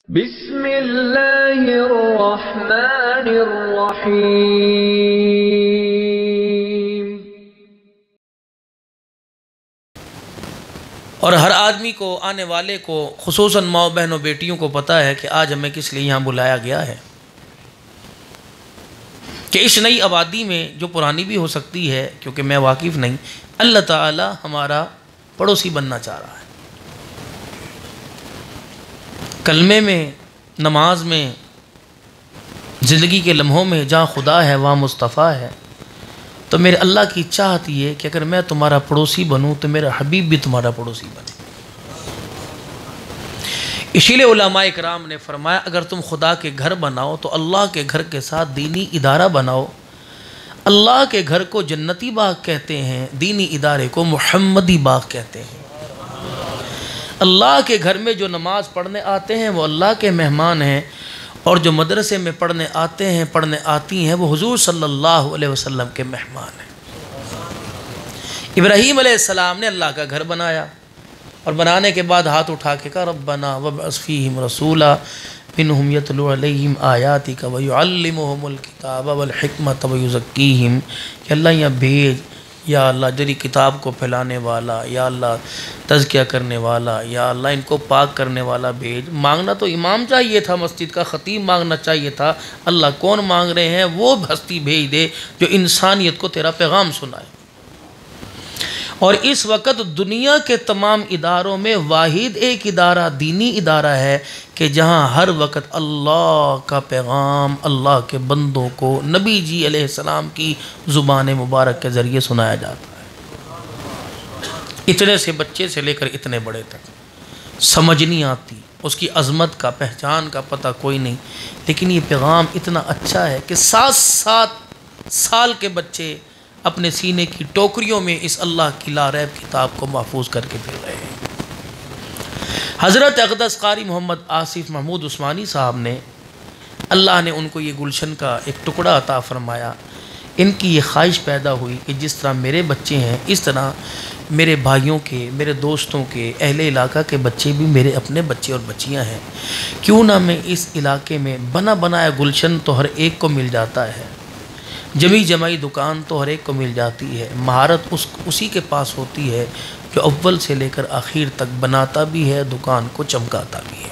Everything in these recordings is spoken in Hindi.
बिस्मिल्लाहिर्रहमानिर्रहीम। और हर आदमी को, आने वाले को, खुसूसन माँ बहनों बेटियों को पता है कि आज हमें किस लिए यहाँ बुलाया गया है, कि इस नई आबादी में जो पुरानी भी हो सकती है, क्योंकि मैं वाकिफ़ नहीं, अल्लाह ताला हमारा पड़ोसी बनना चाह रहा है। कलमे में, नमाज में, ज़िंदगी के लम्हों में जहाँ खुदा है वहाँ मुस्तफ़ा है। तो मेरे अल्लाह की चाहती है कि अगर मैं तुम्हारा पड़ोसी बनूं तो मेरा हबीब भी तुम्हारा पड़ोसी बने। इसीलिए उलमाए किराम ने फरमाया, अगर तुम खुदा के घर बनाओ तो अल्लाह के घर के साथ दीनी इदारा बनाओ। अल्लाह के घर को जन्नती बाग कहते हैं, दीनी इदारे को मुहम्मदी बाग कहते हैं। अल्लाह के घर में जो नमाज पढ़ने आते हैं वो अल्लाह के मेहमान हैं, और जो मदरसे में पढ़ने आते हैं, पढ़ने आती हैं, वो हुजूर सल्लल्लाहु अलैहि वसल्लम के मेहमान हैं। इब्राहीम अलैहिस्सलाम ने अल्लाह का घर बनाया, और बनाने के बाद हाथ उठा के कहा, रब्बना वब्अस फीहिम रसूला मिनहुम यतलू अलैहिम आयातिका व युअल्लिमुहुमुल किताब वल हिकमत व युज़क्कीहिम, कि अल्लाह यहाँ भेज, या अल्लाह तेरी किताब को फैलाने वाला, या अल्लाह तज़किया करने वाला, या अल्लाह इनको पाक करने वाला भेज। मांगना तो इमाम चाहिए था, मस्जिद का ख़तीब मांगना चाहिए था। अल्लाह कौन मांग रहे हैं? वो हस्ती भेज दे जो इंसानियत को तेरा पैगाम सुनाए। और इस वक्त दुनिया के तमाम इदारों में वाहिद एक इदारा दीनी इदारा है कि जहाँ हर वक्त अल्लाह का पैगाम अल्लाह के बंदों को नबी जी अलैहिस्सलाम की ज़ुबान मुबारक के ज़रिए सुनाया जाता है। इतने से बच्चे से लेकर इतने बड़े तक समझ नहीं आती, उसकी अज़मत का, पहचान का पता कोई नहीं, लेकिन ये पैगाम इतना अच्छा है कि 7-7 साल के बच्चे अपने सीने की टोकरियों में इस अल्लाह की लारैब किताब को महफूज करके फिर रहे हैं। हज़रत अक़दस क़ारी मोहम्मद आसिफ़ महमूद उस्मानी साहब ने, अल्लाह ने उनको ये गुलशन का एक टुकड़ा अता फ़रमाया। इनकी ये ख्वाहिश पैदा हुई कि जिस तरह मेरे बच्चे हैं, इस तरह मेरे भाइयों के, मेरे दोस्तों के, अहले इलाका के बच्चे भी मेरे अपने बच्चे और बच्चियां हैं। क्यों ना मैं इस इलाके में बना बनाया गुलशन तो हर एक को मिल जाता है, जमी जमाई दुकान तो हर एक को मिल जाती है, महारत उसी के पास होती है जो अव्वल से लेकर आखिर तक बनाता भी है, दुकान को चमकाता भी है।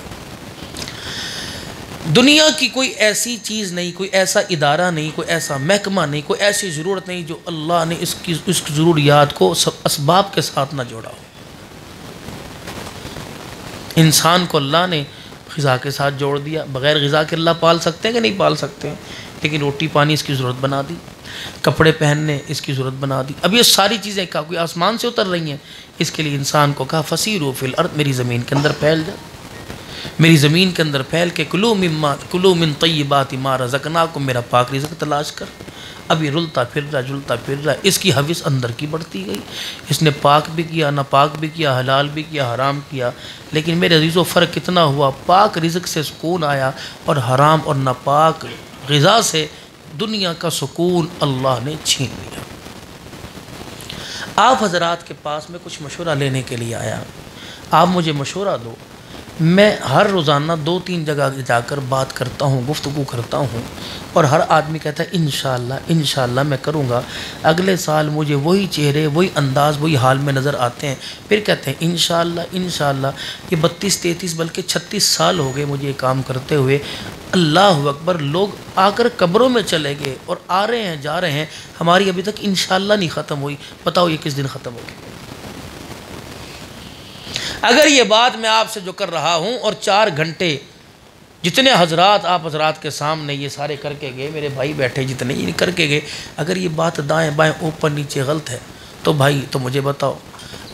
दुनिया की कोई ऐसी चीज़ नहीं, कोई ऐसा इदारा नहीं, कोई ऐसा महकमा नहीं, कोई ऐसी ज़रूरत नहीं जो अल्लाह ने इस ज़रूरियात को सब असबाब के साथ ना जोड़ा हो। इंसान को अल्लाह ने ग़िज़ा के साथ जोड़ दिया। बग़ैर ग़िज़ा के अल्लाह पाल सकते हैं कि नहीं पाल सकते हैं? लेकिन रोटी पानी इसकी ज़रूरत बना दी, कपड़े पहनने इसकी ज़रूरत बना दी। अब ये सारी चीज़ें का कोई आसमान से उतर रही हैं? इसके लिए इंसान को कहा, फसीरू फिल अर्द, मेरी ज़मीन के अंदर फैल जा, मेरी ज़मीन के अंदर फैल के कुलू मिन तय्यिबाति मा रज़क़नाकुम, मेरा पाक रिज़्क़ तलाश कर। अब ये रुलता फिर रहा, जुलता फिर रहा, इसकी हविस अंदर की बढ़ती गई। इसने पाक भी किया, नापाक भी किया, हलाल भी किया, हराम किया, लेकिन मेरे अज़ीज़ों फ़र्क कितना हुआ? पाक रिज़्क़ से सुकून आया, और हराम और नापाक ग़िज़ा से दुनिया का सुकून अल्लाह ने छीन लिया। आप हज़रात के पास में कुछ मशवरा लेने के लिए आया। आप मुझे मशवरा दो। मैं हर रोज़ाना 2-3 जगह जाकर बात करता हूँ, गुफ्तगू करता हूँ, और हर आदमी कहता है इंशाअल्लाह इंशाअल्लाह मैं करूँगा। अगले साल मुझे वही चेहरे, वही अंदाज़, वही हाल में नज़र आते हैं, फिर कहते हैं इंशाअल्लाह इंशाअल्लाह। ये 32-33 बल्कि 36 साल हो गए मुझे ये काम करते हुए। अल्लाह अकबर, लोग आकर कब्रों में चले गए और आ रहे हैं, जा रहे हैं, हमारी अभी तक इंशाअल्लाह नहीं ख़त्म हुई। बताओ ये किस दिन ख़त्म होगी? अगर ये बात मैं आपसे जो कर रहा हूँ, और 4 घंटे जितने हजरात आप हजरात के सामने ये सारे करके गए, मेरे भाई बैठे जितने ये करके गए, अगर ये बात दाएं बाएं ऊपर नीचे गलत है तो भाई तो मुझे बताओ।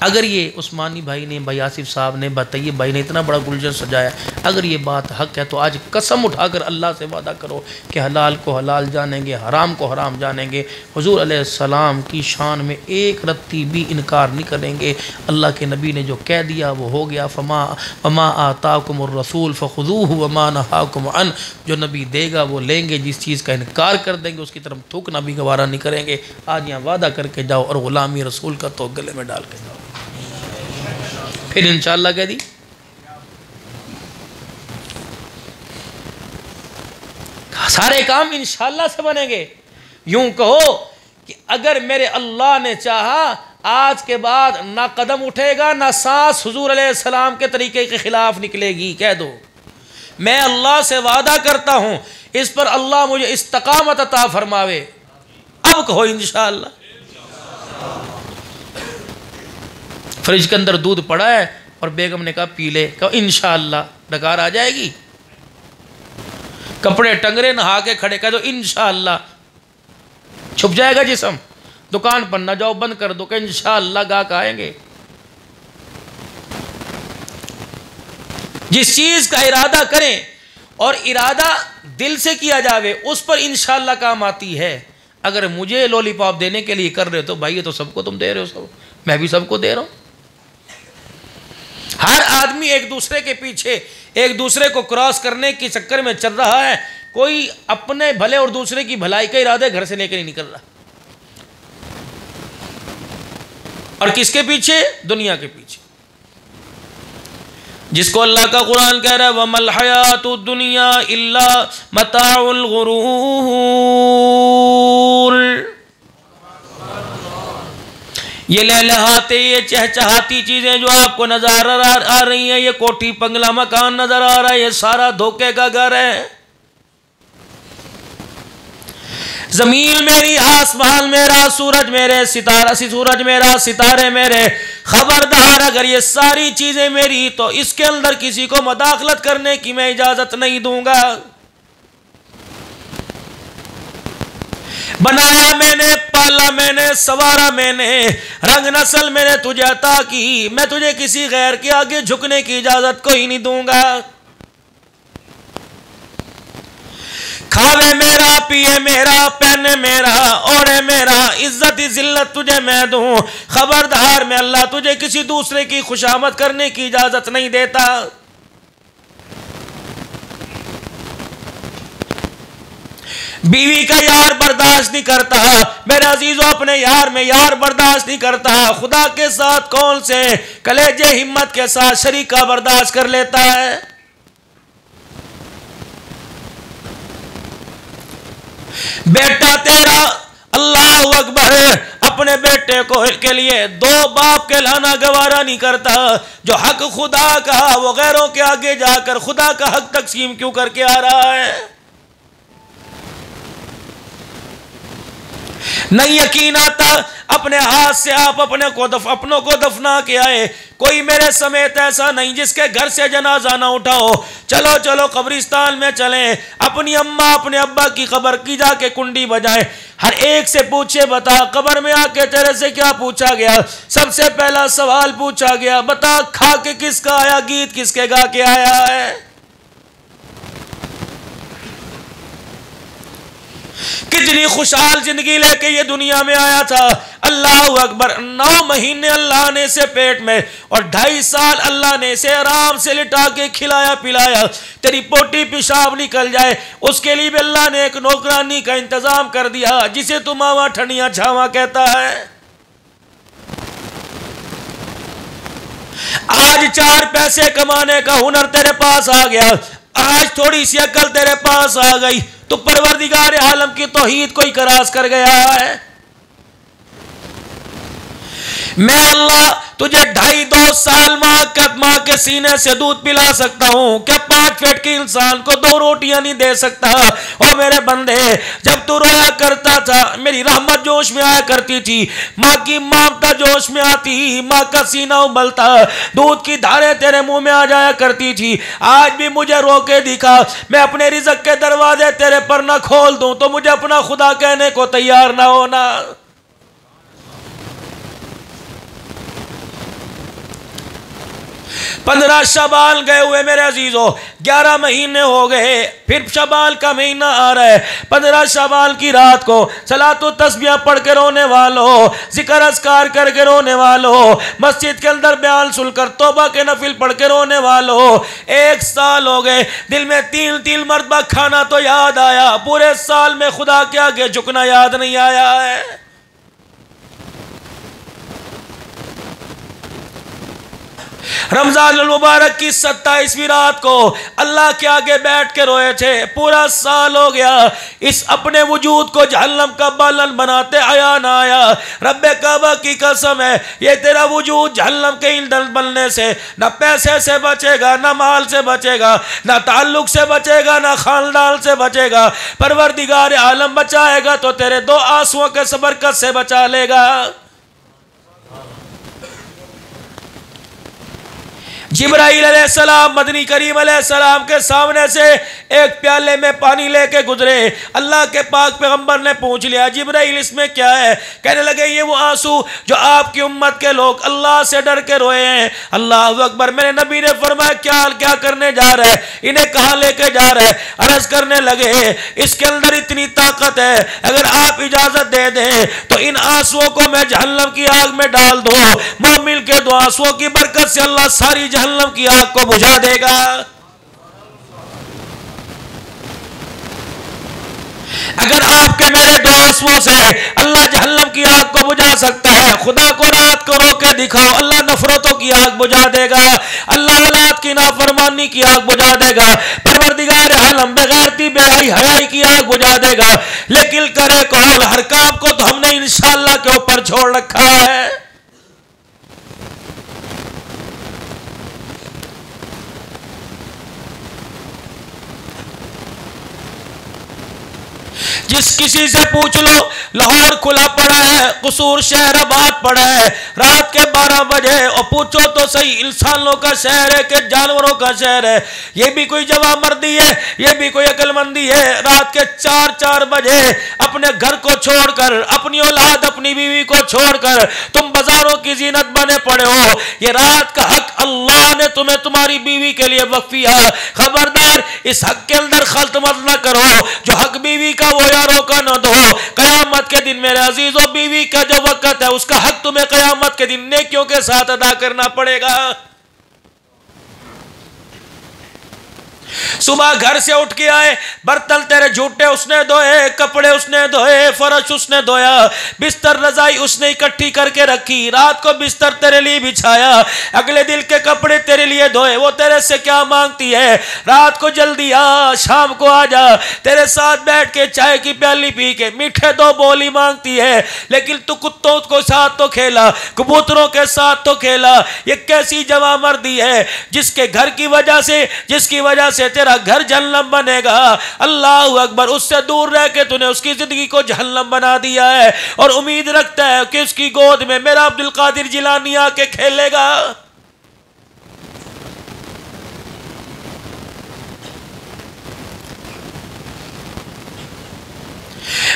अगर ये उस्मानी भाई ने, भाई आसिफ साहब ने, बताइए भाई ने इतना बड़ा गुलशन सजाया, अगर ये बात हक है तो आज कसम उठाकर अल्लाह से वादा करो कि हलाल को हलाल जानेंगे, हराम को हराम जानेंगे, हुजूर अलैहिस्सलाम की शान में एक रत्ती भी इनकार नहीं करेंगे। अल्लाह के नबी ने जो कह दिया वो हो गया। फमा आताकुमुर रसूल फखुदूहु वमा नहाकुम अन, जो नबी देगा वो लेंगे, जिस चीज़ का इनकार कर देंगे उसकी तरफ थूकना भी गवारा नहीं करेंगे। आज यहाँ वादा करके जाओ और ग़ुलामी रसूल का तो गले में डाल के जाओ, फिर इंशाअल्लाह कह दी। सारे काम इंशाअल्लाह से बनेंगे। यूं कहो कि अगर मेरे अल्लाह ने चाहा आज के बाद ना कदम उठेगा ना सांस हुजूर अलैहिस्सलाम के तरीके के खिलाफ निकलेगी। कह दो मैं अल्लाह से वादा करता हूं इस पर अल्लाह मुझे इस्तकामत अता फरमावे। अब कहो इंशाअल्लाह। फ्रिज के अंदर दूध पड़ा है और बेगम ने कहा पी ले, कहो इंशाअल्लाह डकार आ जाएगी। कपड़े टंगरे नहा के खड़े, कह दो इंशाअल्लाह छुप जाएगा जिस्म। दुकान पर ना जाओ, बंद कर दो कि इंशाअल्लाह गाहक आएंगे। जिस चीज का इरादा करें और इरादा दिल से किया जावे उस पर इंशाअल्लाह काम आती है। अगर मुझे लॉलीपॉप देने के लिए कर रहे हो तो भाई ये तो सबको तुम दे रहे हो, सब मैं भी सबको दे रहा हूं। हर आदमी एक दूसरे के पीछे एक दूसरे को क्रॉस करने के चक्कर में चल रहा है। कोई अपने भले और दूसरे की भलाई का इरादे घर से लेकर नहीं निकल रहा। और किसके पीछे? दुनिया के पीछे। जिसको अल्लाह का कुरान कह रहा है वमल हयातुद दुनिया इल्ला मताउल गुरूर, ये लहलहाते ये चहचहाती चीजें जो आपको नजर आ रही हैं, ये कोठी बंगला मकान नजर आ रहा है, ये सारा धोखे का घर है। जमीन मेरी, आसमान मेरा, सूरज मेरे, सितारा सूरज मेरा, सितारे मेरे। खबरदार अगर ये सारी चीजें मेरी तो इसके अंदर किसी को मदाखलत करने की मैं इजाजत नहीं दूंगा। बनाया मैंने, पाला मैंने, सवारा मैंने, रंग नस्ल मैंने तुझे अता की। मैं तुझे किसी गैर के आगे झुकने की इजाजत कोई नहीं दूंगा। खावे मेरा, पिए मेरा, पहने मेरा, ओढ़े मेरा, इज्जत जिल्लत तुझे मैं दूं। खबरदार मैं अल्लाह तुझे किसी दूसरे की खुशामद करने की इजाजत नहीं देता। बीवी का यार बर्दाश्त नहीं करता, मेरे अजीजों अपने यार में यार बर्दाश्त नहीं करता। खुदा के साथ कौन से कलेजे हिम्मत के साथ शरीका बर्दाश्त कर लेता है। बेटा तेरा, अल्लाह अकबर, अपने बेटे को के लिए दो बाप के लाना गवारा नहीं करता। जो हक खुदा का वो गैरों के आगे जाकर खुदा का हक तकसीम क्यों करके आ रहा है। नहीं यकीन आता, अपने हाथ से आप अपनों को दफना के आए। कोई मेरे समेत ऐसा नहीं जिसके घर से जनाजा ना उठाओ। चलो चलो कब्रिस्तान में चलें, अपनी अम्मा अपने अब्बा की कब्र की जाके कुंडी बजाएं। हर एक से पूछे बता कब्र में आके तेरे से क्या पूछा गया। सबसे पहला सवाल पूछा गया बता खा के किसका आया, गीत किसके गा के आया है। कितनी खुशहाल जिंदगी लेके ये दुनिया में आया था। अल्लाह अकबर, 9 महीने अल्लाह ने इसे पेट में और 2.5 साल अल्लाह ने इसे आराम से लिटा के खिलाया पिलाया। तेरी पोटी पेशाब निकल जाए उसके लिए भी अल्लाह ने एक नौकरानी का इंतजाम कर दिया जिसे तू मावा ठंडिया छावा कहता है। आज 4 पैसे कमाने का हुनर तेरे पास आ गया, आज थोड़ी सी अकल तेरे पास आ गई तो परवरदिगार आलम की तौहीद को इकरार कर गया है। मैं अल्लाह तुझे 2.5 साल माँ के सीने से दूध पिला सकता हूं, क्या 5 फीट के इंसान को 2 रोटियां नहीं दे सकता। और मेरे बंदे जब तू रोया करता था मेरी रहमत जोश में आया करती थी, माँ की ममता जोश में आती, माँ का सीना उबलता, दूध की धारें तेरे मुंह में आ जाया करती थी। आज भी मुझे रोके दिखा, मैं अपने रिज़्क़ के दरवाजे तेरे पर ना खोल दूं तो मुझे अपना खुदा कहने को तैयार ना होना। 15 शबाल गए हुए मेरे अजीजों, 11 महीने हो गए, फिर शबाल का महीना आ रहा है। 15 शबाल की रात को सलातो तस्बीह पढ़ के रोने वालों, जिक्र अस्कार करके रोने वालों, मस्जिद के अंदर बयान सुनकर तौबा के नफिल पढ़ के रोने वालों, 1 साल हो गए, दिल में 3 मरतबा खाना तो याद आया, पूरे साल में खुदा के आगे झुकना याद नहीं आया है। रमजान मुबारक की 27वीं रात को अल्लाह के आगे बैठ के रोए थे। पूरा साल हो गया, इस अपने वजूद को जहन्नम का बालन बनाते आया ना आया। रब्बे काबा की कसम है, ये तेरा वजूद जहन्नम के ईंधन बनने से ना पैसे से बचेगा, ना माल से बचेगा, ना ताल्लुक से बचेगा, ना खानदान से बचेगा। परवरदिगार आलम बचाएगा तो तेरे दो आंसुओं के सबरकत से बचा लेगा। जिब्राइल अलैहिस्सलाम मदनी करीम अलैहिस्सलाम के सामने से एक प्याले में पानी लेके गुजरे। अल्लाह के पाक पैगंबर ने पूछ लिया, जिब्राइल इसमें क्या है? कहने लगे, ये वो आंसू जो आपकी उम्मत के लोग अल्लाह से डर के रोए हैं। अल्लाह अकबर। मेरे नबी ने फरमाया, क्या करने जा रहा है, इन्हें कहाँ लेके जा रहा है? अर्ज करने लगे, इसके अंदर इतनी ताकत है, अगर आप इजाजत दे दें तो इन आंसुओं को मैं जहन्नम की आग में डाल दूं। मोमिन के दो आंसुओं की बरकत से अल्लाह सारी जहन्नम की आग को बुझा देगा। अगर आपके मेरे दो आंसुओं से अल्लाह जहन्नम की आग को बुझा सकता है, खुदा को रात को रोके दिखाओ, अल्लाह नफरतों की आग बुझा देगा, अल्लाह औलाद की नाफरमानी की आग बुझा देगा, परवरदिगार आलम बेगैरती बेहयाई हयाई की आग बुझा देगा। लेकिन करे कौन? हर काम को तो हमने इंशाअल्लाह के ऊपर छोड़ रखा है। जिस किसी से पूछ लो, लाहौर खुला पड़ा है, कसूर शहर आबाद पड़ा है, रात के 12 बजे, और पूछो तो सही, इंसानों का शहर है कि जानवरों का शहर है? ये भी कोई जवामर्दी है, ये भी कोई अक्लमंदी है? रात के 4 बजे अपने घर को छोड़कर, अपनी औलाद अपनी बीवी को छोड़कर तुम बाजारों की जीनत बने पड़े हो। ये रात का हक अल्लाह ने तुम्हें तुम्हारी बीवी के लिए वक्फ किया। खबरदार, इस हक के अंदर खल्त मत न करो। जो हक बीवी का वो यारों का न दो। कयामत के दिन मेरे अजीजों, बीवी का जो वक़्त है उसका हक तुम्हें कयामत के दिन नेकियों के साथ अदा करना पड़ेगा। सुबह घर से उठ के आए, बर्तन तेरे झूठे उसने धोए, कपड़े उसने धोए, फर्श उसने धोया, बिस्तर रजाई उसने इकट्ठी करके रखी, रात को बिस्तर तेरे लिए बिछाया, अगले दिन के कपड़े तेरे लिए धोए। वो तेरे से क्या मांगती है? रात को जल्दी आ, शाम को आ जा, तेरे साथ बैठ के चाय की प्याली पी के मीठे 2 बोली मांगती है। लेकिन तू कुत्तों को साथ तो खेला, कबूतरों के साथ तो खेला। ये कैसी जवामर्दी है जिसके घर की वजह से, जिसकी वजह से तेरा घर जहन्नम बनेगा। अल्लाह अकबर। उससे दूर रह के तूने उसकी जिंदगी को जहन्नम बना दिया है और उम्मीद रखता है कि उसकी गोद में मेरा अब्दुल कादिर जिलानी आके खेलेगा।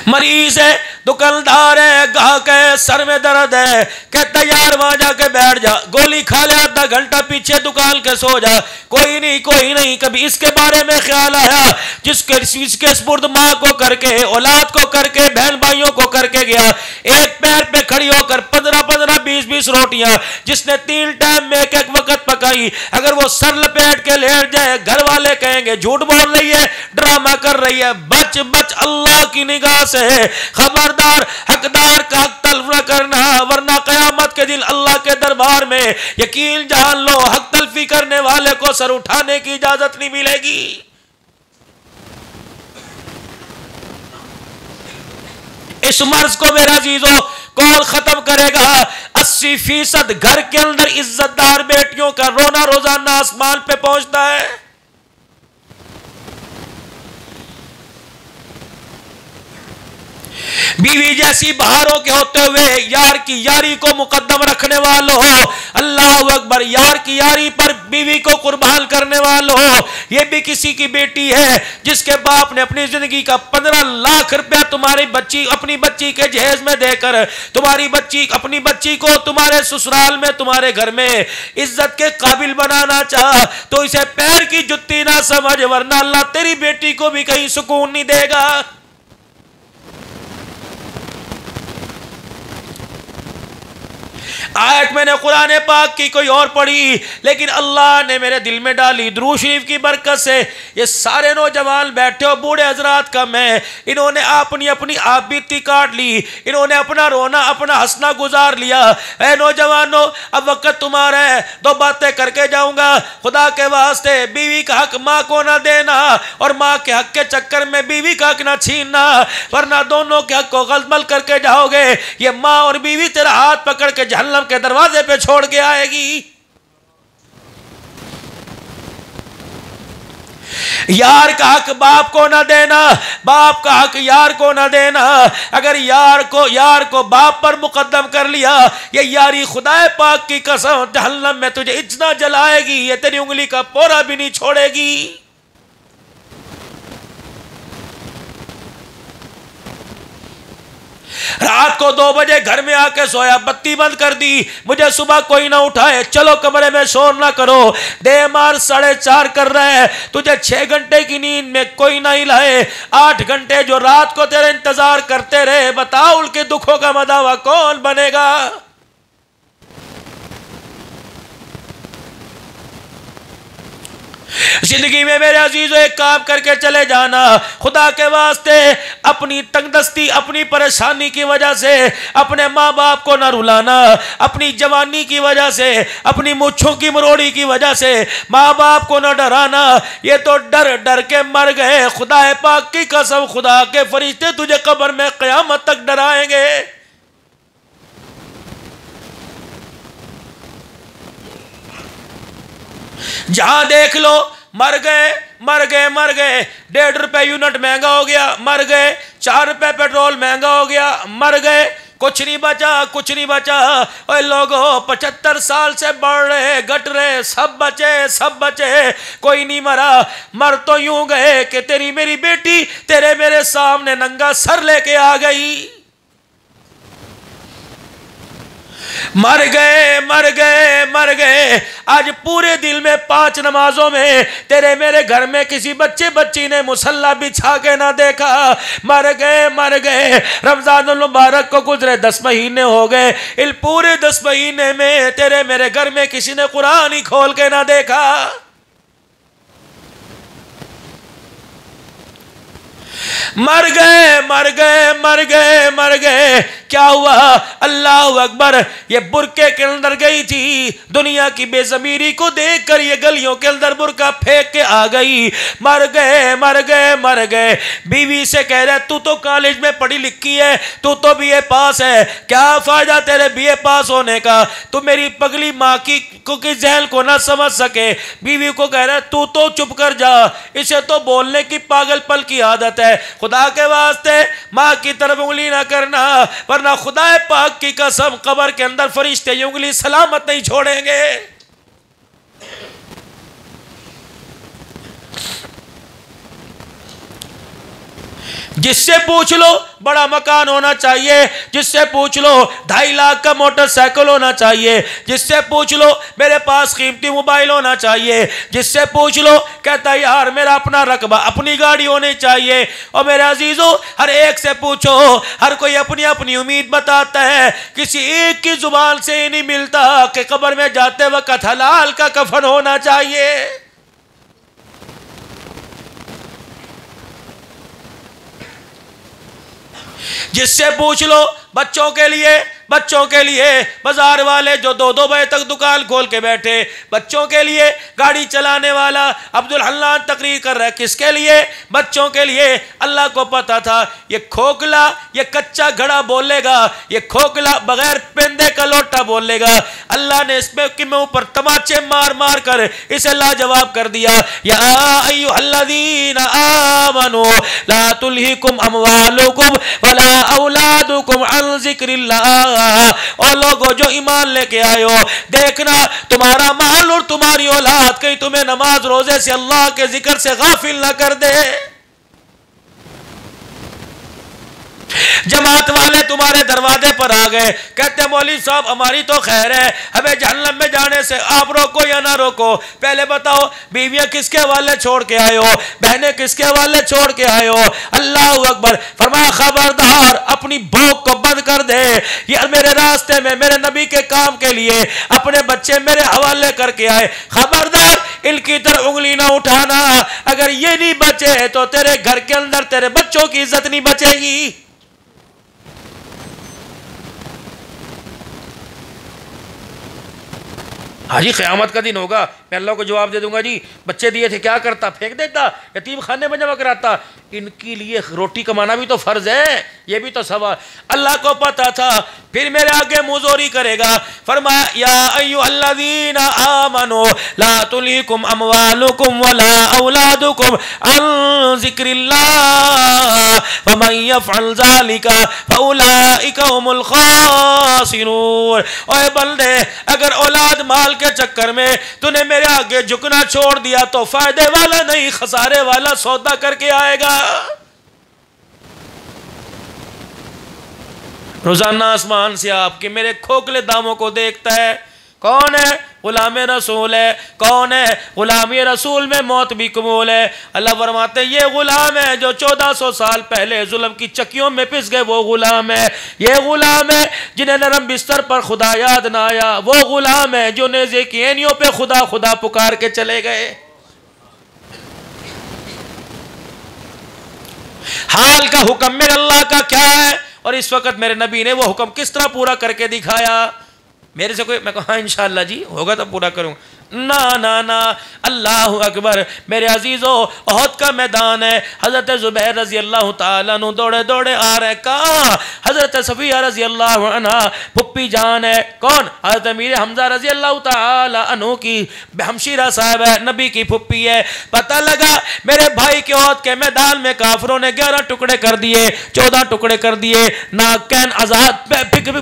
मरीज है, दुकानदार है, गाहक है, सर में दर्द है, कहता यार वहां जाके बैठ जा, गोली खा ले, आधा घंटा पीछे दुकान के सो जा। कोई नहीं, कोई नहीं। कभी इसके बारे में ख्याल आया जिसके स्पुर्द माँ को करके, औलाद को करके, बहन भाइयों को करके गया, एक पैर पे खड़ी होकर 15-15, 20-20 रोटियां जिसने 3 टाइम में एक वक्त पकाई, अगर वो सर लपेट के लेट जाए, घर वाले कहेंगे झूठ बोल रही है, ड्रामा कर रही है। बच बच अल्लाह की निगाह से। खबरदार, हकदार का हक तल्फ न करना, वरना कयामत के दिन अल्लाह के दरबार में यकीन जान लो, हक तल्फी करने वाले को सर उठाने की इजाजत नहीं मिलेगी। इस मर्ज को मेरा अजीजों कौन खत्म करेगा? 80% घर के अंदर इज्जतदार बेटियों का रोना रोजाना आसमान पे पहुंचता है। बीवी जैसी बहारों के होते हुए यार की यारी को मुकद्दम रखने वालों हो, अल्लाह अकबर, यार की यारी पर बीवी को कुर्बान करने वालों हो। ये भी किसी की बेटी है जिसके बाप ने अपनी जिंदगी का 15 लाख रुपया तुम्हारी बच्ची, अपनी बच्ची के जहेज में देकर तुम्हारी बच्ची, अपनी बच्ची को तुम्हारे ससुराल में, तुम्हारे घर में इज्जत के काबिल बनाना चाह तो इसे पैर की जुत्ती ना समझ, वरना अल्लाह तेरी बेटी को भी कहीं सुकून नहीं देगा। आयत मैंने कुरान पाक की कोई और पढ़ी, लेकिन अल्लाह ने मेरे दिल में डाली दुरूद शरीफ की बरकत से। ये सारे नौजवान बैठे हो, बूढ़े हजरात का मैं, इन्होंने अपनी अपनी आप बीती काट ली, इन्होंने अपना रोना अपना हंसना गुजार लिया। ऐ नौजवानों, अब वक्त तुम्हारा है, दो बातें करके जाऊंगा। खुदा के वास्ते बीवी का हक माँ को ना देना, और माँ के हक के चक्कर में बीवी का हक ना छीनना, वरना दोनों के हक को गलतमल करके जाओगे। ये माँ और बीवी तेरा हाथ पकड़ के जहन्नम के दरवाजे पे छोड़ के आएगी। यार का हक बाप को ना देना, बाप का हक यार को ना देना। अगर यार को बाप पर मुकद्दम कर लिया, ये यारी खुदा पाक की कसम जहन्नम में तुझे इतना जलाएगी, ये तेरी उंगली का पोरा भी नहीं छोड़ेगी। रात को 2 बजे घर में आके सोया, बत्ती बंद कर दी, मुझे सुबह कोई ना उठाए, चलो कमरे में शोर ना करो, दे मार 4:30 कर रहे हैं, तुझे 6 घंटे की नींद में कोई ना हिलाए, 8 घंटे जो रात को तेरे इंतजार करते रहे, बताओ उनके दुखों का मदावा कौन बनेगा। जिंदगी में मेरे अजीजों एक काम करके चले जाना, खुदा के वास्ते अपनी तंगदस्ती अपनी परेशानी की वजह से अपने माँ बाप को ना रुलाना, अपनी जवानी की वजह से अपनी मुच्छों की मरोड़ी की वजह से माँ बाप को ना डराना। ये तो डर डर के मर गए, खुदा पाक की कसम, खुदा के फरिश्ते तुझे कब्र में क़यामत तक डराएंगे। जहां देख लो मर गए मर गए मर गए, 1.5 रुपए यूनिट महंगा हो गया, मर गए, 4 रुपए पेट्रोल महंगा हो गया, मर गए, कुछ नहीं बचा कुछ नहीं बचा। ओए लोगों, 75 साल से बढ़ रहे घट रहे, सब बचे, कोई नहीं मरा। मर तो यूं गए कि तेरी मेरी बेटी तेरे मेरे सामने नंगा सर लेके आ गई। मर गए मर गए मर गए। आज पूरे दिल में 5 नमाजों में तेरे मेरे घर में किसी बच्चे बच्ची ने मुसल्ला बिछा के ना देखा। मर गए। रमजान मुबारक को गुजरे 10 महीने हो गए, इन पूरे 10 महीने में तेरे मेरे घर में किसी ने कुरान ही खोल के ना देखा। मर गए। क्या हुआ? अल्लाह अकबर। ये बुरके के अंदर गई थी, दुनिया की बेज़मीरी को देखकर ये गलियों के अंदर बुरका फेंक के आ गई। मर गए। बीवी से कह रहे तू तो कॉलेज में पढ़ी लिखी है, तू तो बीए पास है, क्या फायदा तेरे बीए पास होने का, तू मेरी पगली माँ की जहल को ना समझ सके। बीवी को कह रहा तू तो चुप कर जा, इसे तो बोलने की पागलपन की आदत है। खुदा के वास्ते माँ की तरफ उंगली ना करना, वरना खुदा पाक की कसम कब्र के अंदर फरिश्ते ये उंगली सलामत नहीं छोड़ेंगे। जिससे पूछ लो बड़ा मकान होना चाहिए, जिससे पूछ लो 2.5 लाख का मोटरसाइकिल होना चाहिए, जिससे पूछ लो मेरे पास कीमती मोबाइल होना चाहिए, जिससे पूछ लो कहता है यार मेरा अपना रकबा अपनी गाड़ी होनी चाहिए। और मेरे अजीजों, हर एक से पूछो, हर कोई अपनी अपनी उम्मीद बताता है, किसी एक की जुबान से ही नहीं मिलता कि कब्र में जाते वक्त हलाल का कफन होना चाहिए। जिससे पूछ लो बच्चों के लिए बाजार वाले जो 2-2 बजे तक दुकान खोल के बैठे, बच्चों के लिए गाड़ी चलाने वाला अब्दुल हन्नान तकरीर कर रहा है, किसके लिए? बच्चों के लिए। अल्लाह को पता था ये खोखला, ये कच्चा घड़ा बोलेगा, ये खोखला बगैर पेंदे का लोटा बोलेगा। अल्लाह ने इसमें कि मैं ऊपर तमाचे मार मार कर इसे लाजवाब कर दिया। या अय्युहल्लज़ीना आमनू ला तुल्हिकुम अमवालुकुम वला औलादुकुम अन ज़िक्रिल्लाह। और लोगों जो ईमान लेके आए हो, देखना तुम्हारा माल और तुम्हारी औलाद कहीं तुम्हें नमाज रोजे से अल्लाह के जिक्र से गाफिल ना कर दे। जमात वाले तुम्हारे दरवाजे पर आ गए, कहते मौलवी साहब हमारी तो खैर है, हमें जहन्नम में जाने से आप रोको या ना रोको, पहले बताओ बीवियां किसके हवाले छोड़ के आए हो, बहनें किसके हवाले छोड़ के आए हो। अल्लाह अकबर। फरमाया खबरदार अपनी भूख को बंद कर दे, यार मेरे रास्ते में मेरे नबी के काम के लिए अपने बच्चे मेरे हवाले करके आए, खबरदार इनकी तरफ उंगली ना उठाना, अगर ये नहीं बचे तो तेरे घर के अंदर तेरे बच्चों की इज्जत नहीं बचेगी। हाजी क़यामत का दिन होगा, मैं अल्लाह को जवाब दे दूंगा जी बच्चे दिए थे क्या करता, फेंक देता, यतीम खाने में जमा कराता। इनके लिए रोटी कमाना भी तो फर्ज है, ये भी तो सवाल। अल्लाह को पता था, फिर मेरे आगे मुजोरी करेगा। फरमाया या अय्युहल्लज़ीना आमनू ला तुलहिकुम अमवालुकुम वला औलादुकुम अन ज़िक्रिल्लाह वमन यफ़अल ज़ालिका फ़उलाइका हुमुल ख़ासिरून। ओए बंदे, अगर औलाद माल के चक्कर में तूने मेरे आगे झुकना छोड़ दिया तो फायदे वाला नहीं खसारे वाला सौदा करके आएगा। रोजाना आसमान से आपके मेरे खोखले दामों को देखता है, कौन है? गुलाम रसूल है। कौन है? गुलाम रसूल में मौत भी कबूल है। अल्लाह फरमाते हैं ये गुलाम है जो 1400 साल पहले जुल्म की चक्कियों में पिस गए, वो गुलाम है। ये गुलाम है जिन्हें नरम बिस्तर पर खुदा याद ना आया, वो गुलाम है जो नेज़े की एनियों पे खुदा खुदा पुकार के चले गए। हाल का हुक्म मेरे अल्लाह का क्या है और इस वक्त मेरे नबी ने वो हुक्म किस तरह पूरा करके दिखाया। मेरे से कोई, मैं कहूँ हाँ इंशाअल्लाह जी होगा तो पूरा करूँगा, ना ना ना। अल्लाह अकबर। मेरे अजीज़ों, ओहद का मैदान है, हज़रत ज़ुबैर रज़ी अल्लाह ताला अन्हु दौड़े दौड़े आ रहे, कहाँ? हज़रत सफ़िया रज़ी अल्लाह अन्हा पुप्पी जान है। कौन? हज़रत अमीर हमज़ा रज़ी अल्लाह ताला अन्हु की हमशीरा साहब है, नबी की पुप्पी है। पता लगा मेरे भाई के ओहद के मैदान में काफिरों ने 11 टुकड़े कर दिए, 14 टुकड़े कर दिए, नाक कैन आज़ाद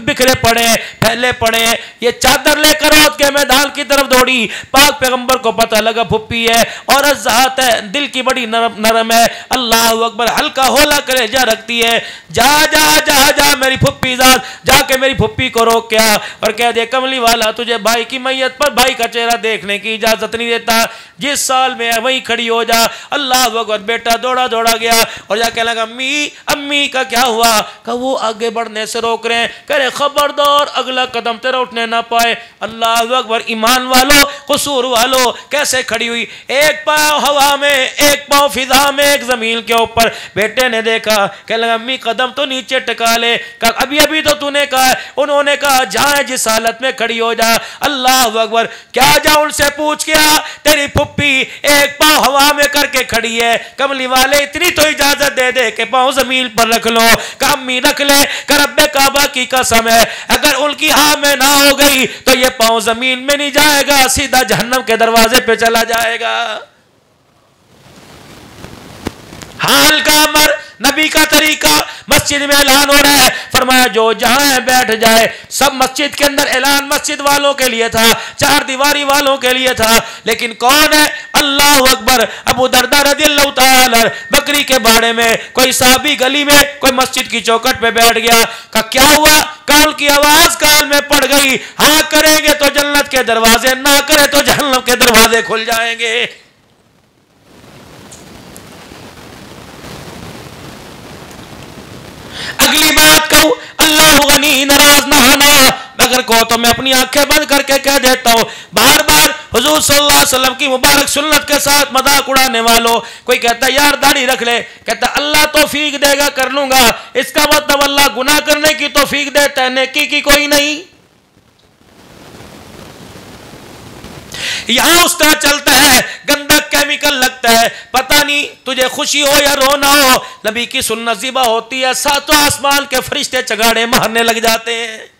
बिखरे पड़े, फैले पड़े। ये चादर लेकर ओहद के मैदान की तरफ दौड़ी। पाक पैगंबर को पता लगा फुप्पी है और ज़ात है, दिल की बड़ी नरम है। अल्लाह अकबर। हल्का होला कलेजा रखती है। जा जा जा जा मेरी फुप्पी ज़ात, जाके मेरी फुप्पी को रोक क्या और कह दे कमली वाला तुझे भाई की मैयत पर भाई का चेहरा देखने की इजाजत नहीं देता, जिस साल में है वहीं खड़ी हो जा। अल्लाह अकबर। बेटा दौड़ा दौड़ा गया और जाके लगा अम्मी, अम्मी का क्या हुआ? कहा वो आगे बढ़ने से रोक रहे हैं, कह रहे खबरदार अगला कदम तेरा उठने ना पाए। अल्लाह अकबर। ईमान वालों, कसूर वालों, कैसे खड़ी हुई, एक पाँव हवा में, एक पाँव फिजा में, एक जमीन के ऊपर। बेटे ने देखा, कह लगा अम्मी कदम तो नीचे टिका ले। कहा अभी अभी तो तूने कहा। उन्होंने कहा जहाँ जिस हालत में खड़ी हो जा। अल्लाह अकबर। क्या जा उनसे पूछ क्या? तेरी फुप्पी एक पाँव हवा में करके खड़ी है, कमली वाले इतनी तो इजाजत दे दे के पाँव जमीन पर रख लो। कहा अम्मी रख ले। कहा रब्बे काबा की कसम है अगर उनकी हाँ में ना हो गई तो ये पाँव जमीन में नहीं जाएगा, सीधा जहन्नम के दरवाजे पे चला जाएगा। हाल का अमर, नबी का तरीका। मस्जिद में ऐलान हो रहा है, फरमाया जो जहां है बैठ जाए। सब मस्जिद के अंदर ऐलान मस्जिद वालों के लिए था, चार दीवारी वालों के लिए था, लेकिन कौन है? अल्लाह अकबर। अबू दरदा रज़ियल्लाहु ताला बकरी के बाड़े में कोई साहबी गली में कोई मस्जिद की चौखट पे बैठ गया। का क्या हुआ? काल की आवाज काल में पड़ गई, हाँ करेंगे तो जन्नत के दरवाजे, ना करे तो जहन्नम के दरवाजे खुल जाएंगे। अगली बात कहूं, अल्लाह गनी नाराज ना होना। अगर कहो तो मैं अपनी आंखें बंद करके कह देता हूं, बार बार हुजूर सल्लल्लाहु अलैहि वसल्लम की मुबारक सुन्नत के साथ मजाक उड़ाने वालों। कोई कहता है यार दाढ़ी रख ले, कहता अल्लाह तौफीक देगा कर लूंगा। इसका मतलब अल्लाह गुनाह करने की तौफीक देता है, नेकी की कोई नहीं। यहां उस तरह चलता है, गंदा केमिकल लगता है, पता नहीं तुझे खुशी हो या रोना हो, नबी की सुन्नत ज़िबा होती है, सातों आसमान के फरिश्ते चगाड़े मारने लग जाते हैं।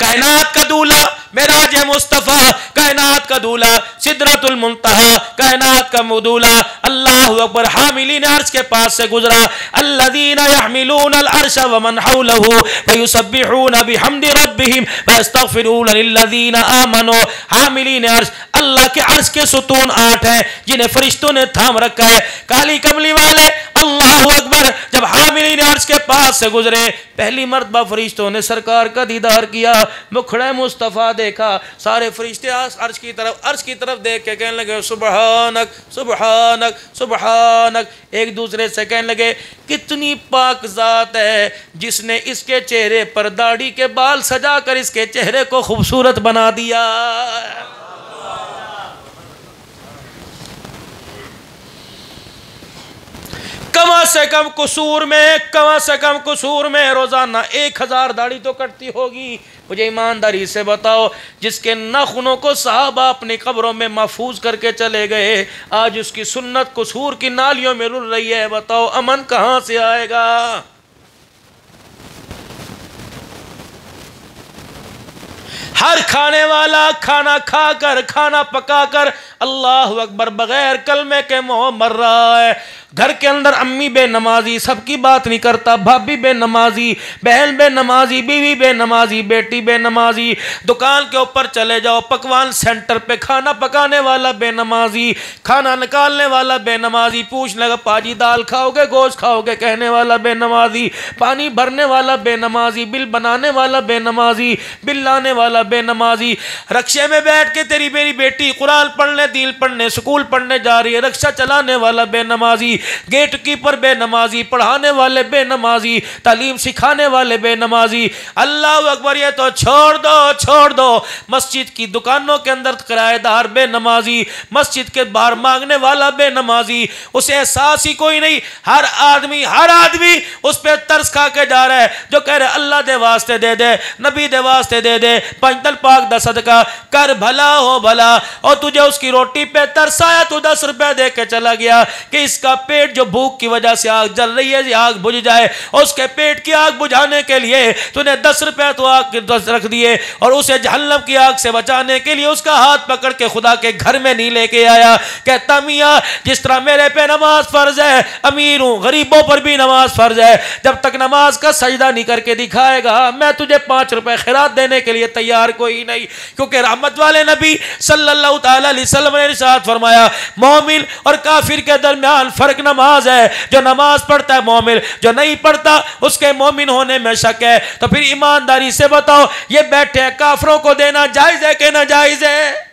कायनात का दूल्हा मेराज मुस्तफ़ा, कायनात का दूल्हा सिदरतुल मुंतहा, कायनात का दूल्हा अल्लाहु अकबर हामिलीन अर्श के पास से गुजरा। अल्लज़ीना यहमिलून अल अर्श व मन हौलहु व युसब्बिहून बिहम्दि रब्बिहिम व यस्तगफिरून लिल्लज़ीना आमनू। हामिलीन अर्श, अल्लाह के अर्श के सुतून 8 हैं जिन्हें फरिश्तों ने थाम रखा है। काली कमली वाले अल्लाहु अकबर जब हामिलीन अर्श के पास से गुजरे, पहली मर्तबा फरिश्तों ने सरकार का दीदार किया, मुखड़े मुस्तफ़ा देखा। सारे फरिश्ते अर्श की तरफ देख के कहने लगे सुबहानक सुबहानक सुबहानक। एक दूसरे से कहने लगे कितनी पाक ज़ात है जिसने इसके चेहरे पर दाढ़ी के बाल सजाकर इसके चेहरे को खूबसूरत बना दिया। कम से कम कसूर में रोजाना 1000 दाढ़ी तो कटती होगी। मुझे ईमानदारी से बताओ, जिसके नाखूनों को सहाबा अपनी कब्रों में महफूज करके चले गए, आज उसकी सुन्नत कसूर की नालियों में रुल रही है। बताओ अमन कहां से आएगा? हर खाने वाला खाना खाकर, खाना पकाकर अल्लाह अकबर बगैर कलमे के मोह मर रहा है। घर के अंदर अम्मी बेनमाजी, सबकी बात नहीं करता, भाभी बेनमाजी, बहन बेनमाजी, बीवी बेनमाजी, बेटी बेनमाजी। दुकान के ऊपर चले जाओ, पकवान सेंटर पे खाना पकाने वाला बेनमाजी, खाना निकालने वाला बेनमाजी। पूछ लगा पाजी दाल खाओगे गोश्त खाओगे, कहने वाला बेनमाजी, पानी भरने वाला बेनमाजी, बिल बनाने वाला बेनमाजी, बिल लाने वाला बेनमाजी। रक्शे में बैठ के तेरी मेरी बेटी कुरान पढ़ने, दीन पढ़ने, स्कूल पढ़ने जा रही है, रक्षा चलाने वाला बेनमाजी, गेट कीपर बेनमाजी, पढ़ाने वाले बेनमाजी, तालीम सिखाने वाले बेनमाजी। अल्लाह अकबर, ये तो छोड़ दो। मस्जिद की दुकानों के अंदर किराएदार बेनमाजी, मस्जिद के बाहर मांगने वाला बेनमाजी। उसे एहसास ही कोई नहीं। हर आदमी उस पर तरस खा के जा रहा है, जो कह रहे अल्लाह दे वास्ते दे दे, नबी दे वास्ते दे दे, पंजतन पाक दा सदका कर, भला हो भला। और तुझे उसकी रोटी पे तरस आया, तू 10 रुपए दे के चला गया कि इसका पेट जो भूख की वजह से आग जल रही है, आग बुझ जाए। और उसके पेट की आग बुझाने के लिए तूने 10 रुपए तो आग के 10 रख दिए, और उसे जहन्नम की आग से बचाने के लिए उसका हाथ पकड़ के खुदा के घर में नहीं लेके आया। कहता मियाँ, जिस तरह मेरे पे नमाज फर्ज है, अमीर हूं, गरीबों पर भी नमाज फर्ज है, जब तक नमाज का सजदा नहीं करके दिखाएगा, मैं तुझे 5 रुपए खैरात देने के लिए तैयार कोई नहीं। क्योंकि रहमत वाले नबी सल्लल्लाहु अलैहि वसल्लम ने इरशाद फरमाया, मोमिन और काफिर के दरमियान फर्क नमाज है। जो नमाज पढ़ता है मोमिन, जो नहीं पढ़ता उसके मोमिन होने में शक है। तो फिर ईमानदारी से बताओ, ये बैठे हैं काफिरों को देना जायज है कि नाजायज है?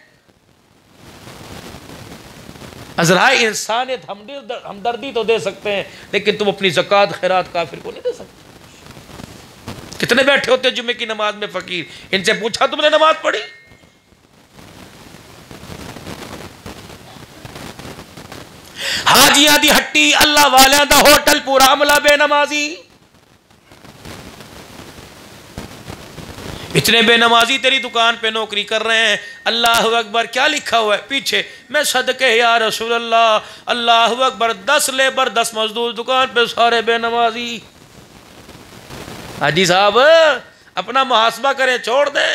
अज़राए इंसानियत हमदर्दी तो दे सकते हैं, लेकिन तुम अपनी ज़कात खैरात काफिर को नहीं दे सकते। कितने बैठे होते जुम्मे की नमाज में फकीर, इनसे पूछा तुमने नमाज पढ़ी? हाजियां दी हट्टी, अल्लाह वालियां दा होटल, पूरा अमला बेनमाजी। इतने बेनमाजी तेरी दुकान पे नौकरी कर रहे हैं। अल्लाह अकबर, क्या लिखा हुआ है पीछे? मैं सदके या रसूल अल्लाह, अल्लाह अकबर। 10 लेबर 10 मजदूर दुकान पे, सारे बेनमाजी। हाजी साहब अपना मुहासबा करें, छोड़ दें।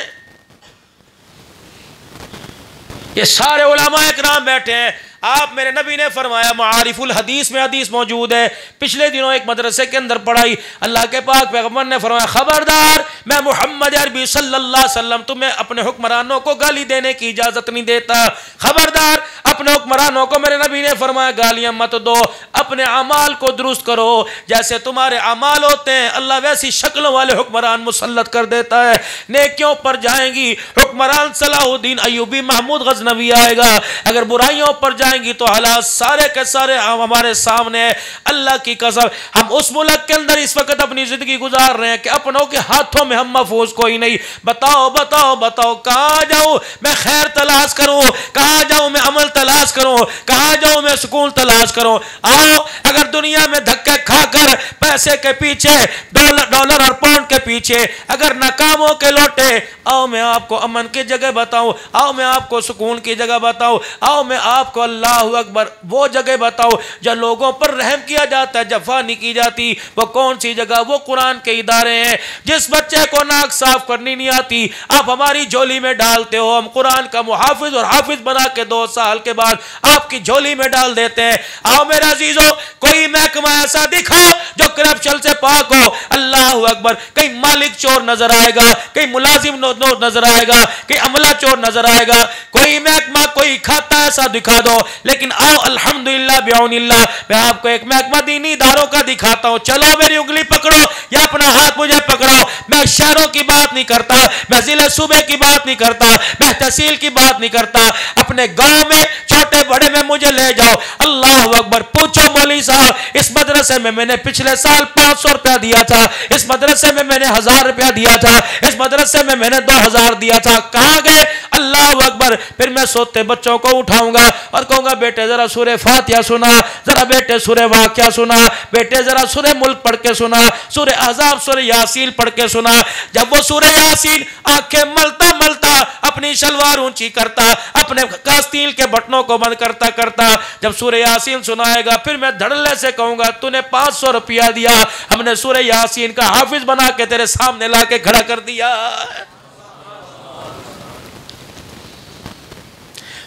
ये सारे उलमा इकराम बैठे हैं। आप मेरे नबी ने फरमाया, मारिफुल हदीस में हदीस मौजूद है, पिछले दिनों एक मदरसे के अंदर पढ़ाई। अल्लाह के पाक पैगंबर ने फरमाया, खबरदार, मैं मोहम्मद अरबी सल्लल्लाहु अलैहि वसल्लम तुम्हें अपने हुक्मरानों को गाली देने की इजाजत नहीं देता। खबरदार, अपने हुक्मरानों को मेरे नबी ने फरमाया गालियां मत दो, अपने अमाल को दुरुस्त करो। जैसे तुम्हारे अमाल होते हैं, अल्लाह वैसी शक्लों वाले हुक्मरान मुसल्लत कर देता है। नेकियों पर जाएंगी, हुक्मरान सलाहुद्दीन अय्यूबी महमूद गजनवी आएगा। अगर बुराइयों पर जाएंगी तो हालात सारे के सारे हमारे सामने है। अल्लाह की कसम, हम उस मुल्क के अंदर इस वक्त अपनी जिंदगी गुजार रहे हैं कि अपनों के हाथों में हम महफूज कोई नहीं। बताओ बताओ बताओ, कहाँ जाऊं मैं खैर तलाश करूं, कहाँ जाऊं मैं अमल तलाश करूं, कहाँ जाऊं मैं सुकून तलाश करूं? आओ, अगर दुनिया में धक्के खाकर पैसे के पीछे, डॉलर और पाउंड के पीछे अगर नाकाम हो के लौटे, आओ मैं आपको अमन की जगह बताऊं, आओ मैं आपको सुकून की जगह बताऊं, आओ मैं आपको अल्लाह अकबर वो जगह बताऊं जब लोगों पर रहम किया जाता है, जफा नहीं की जाती। वो कौन सी जगह? वो कुरान के इदारे हैं। जिस बच्चे को नाक साफ करनी नहीं आती आप हमारी झोली में डालते हो, हम कुरान का मुहाफिज और हाफिज बना के 2 साल के बाद आपकी झोली में डाल देते हैं। आओ मेरे अजीजों, कोई महकमा ऐसा दिखाओ जो करप्शन से पाक हो। अल्लाह अकबर, कहीं मालिक चोर नजर आएगा, कहीं मुलाजिम नजर आएगा, कहीं अमला चोर नजर आएगा, कोई महकमा कोई खाता ऐसा दिखा दो। लेकिन आओ अल्हम्दुलिल्लाह बिऔनिल्लाह, मैं आपको एक महकमा दीनी इदारों का दिखाता हूं। चलो मेरी उंगली पकड़ो या अपना हाथ मुझे पकड़ो। मैं शहरों की बात नहीं करता, मैं जिले सूबे की बात नहीं करता, मैं तहसील की बात नहीं करता। अपने गांव में छोटे बड़े में मुझे ले जाओ। अल्लाह अकबर, पूछो मौलवी साहब इस मदरसे में मैंने पिछले साल 500 रुपया दिया था, इस मदरसे में मैंने 1000 रुपया दिया था, इस मदरसे में मैंने 2000 दिया था, कहां गए? अल्लाह अकबर। फिर मैं सोते बच्चों को उठाऊंगा और कहूंगा बेटे जरा सूरह फातिहा सुना, जरा बेटे सूरह वाक़िया सुना, बेटे जरा सूरह मुल्क पढ़ के सुना, सूरह अहज़ाब सूरह यासीन पढ़ के सुना। जब वो सूरह यासीन आंखें मलता मलता अपनी शलवार ऊंची करता, अपने कास्तील के बटनों को बंद करता करता जब सूरह यासीन सुनाएगा, फिर मैं धड़ल्ले से कहूंगा तूने 500 रुपया दिया, हमने सूरह यासीन का हाफिज बना के तेरे सामने ला के खड़ा कर दिया।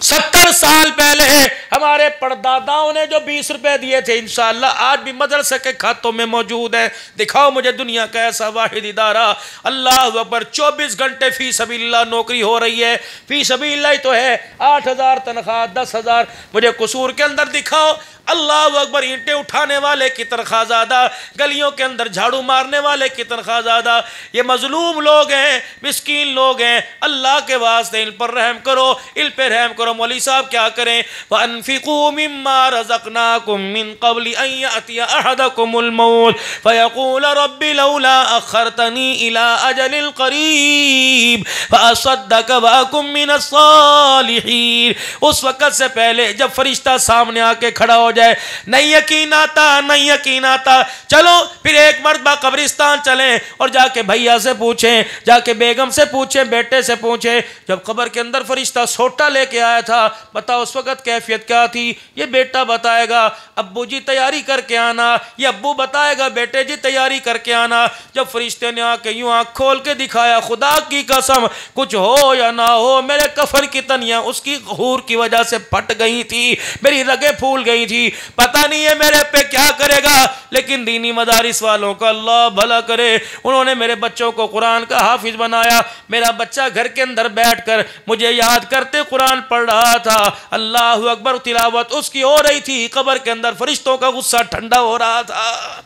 70 साल पहले हमारे परदादाओं ने जो 20 रुपए दिए थे इंशाअल्लाह आज भी मदरसे के खातों में मौजूद है। दिखाओ मुझे दुनिया का ऐसा वाहिद इदारा। अल्लाह अकबर, 24 घंटे फी सबीलिल्लाह नौकरी हो रही है। फी सबीलिल्लाह ही तो है, 8000 तनख्वाह, 10,000। मुझे कसूर के अंदर दिखाओ। अल्लाह अकबर, ईंटें उठाने वाले की तनख्वाह ज़्यादा, गलियों के अंदर झाड़ू मारने वाले की तनख्वाह ज़्यादा। ये मजलूम लोग हैं, मिस्कीन लोग हैं। अल्लाह के वास्ते इन पर रहम करो, इन पर रहम करो। मौलवी साहब क्या करें? वअन्फिकू मिम्मा रज़क़नाकुम मिन क़ब्लि अन यअतिय अहदकुमुल मौत फ़यक़ूल रब्बि लौला अख़्ख़रतनी इला अजलिल क़रीब फ़असद्दक़ व अकुम मिनस सालिहीन। उस वक़्त से पहले जब फरिश्ता सामने आके खड़ा हो जाए, नहीं यकीन आता, नहीं यकीन आता, चलो फिर एक मरतबा कब्रिस्तान चलें और जाके भैया से पूछें, जाके बेगम से पूछें, बेटे से पूछें। जब कब्र के अंदर फरिश्ता सोटा लेके आया था, बताओ उस वक्त कैफियत क्या थी? ये बेटा बताएगा अब्बू जी तैयारी करके आना, ये अब्बू बताएगा बेटे जी तैयारी करके आना। जब फरिश्ते ने आके यूं आँख खोल के दिखाया, खुदा की कसम कुछ हो या ना हो, मेरे कफन की तनियां उसकी हूर की वजह से फट गई थी, मेरी रगें फूल गई थी। पता नहीं है मेरे पे क्या करेगा, लेकिन दीनी मदारिस वालों का अल्लाह भला करे, उन्होंने मेरे बच्चों को कुरान का हाफिज बनाया। मेरा बच्चा घर के अंदर बैठकर मुझे याद करते कुरान पढ़ रहा था। अल्लाह अकबर, तिलावत उसकी हो रही थी, कब्र के अंदर फरिश्तों का गुस्सा ठंडा हो रहा था।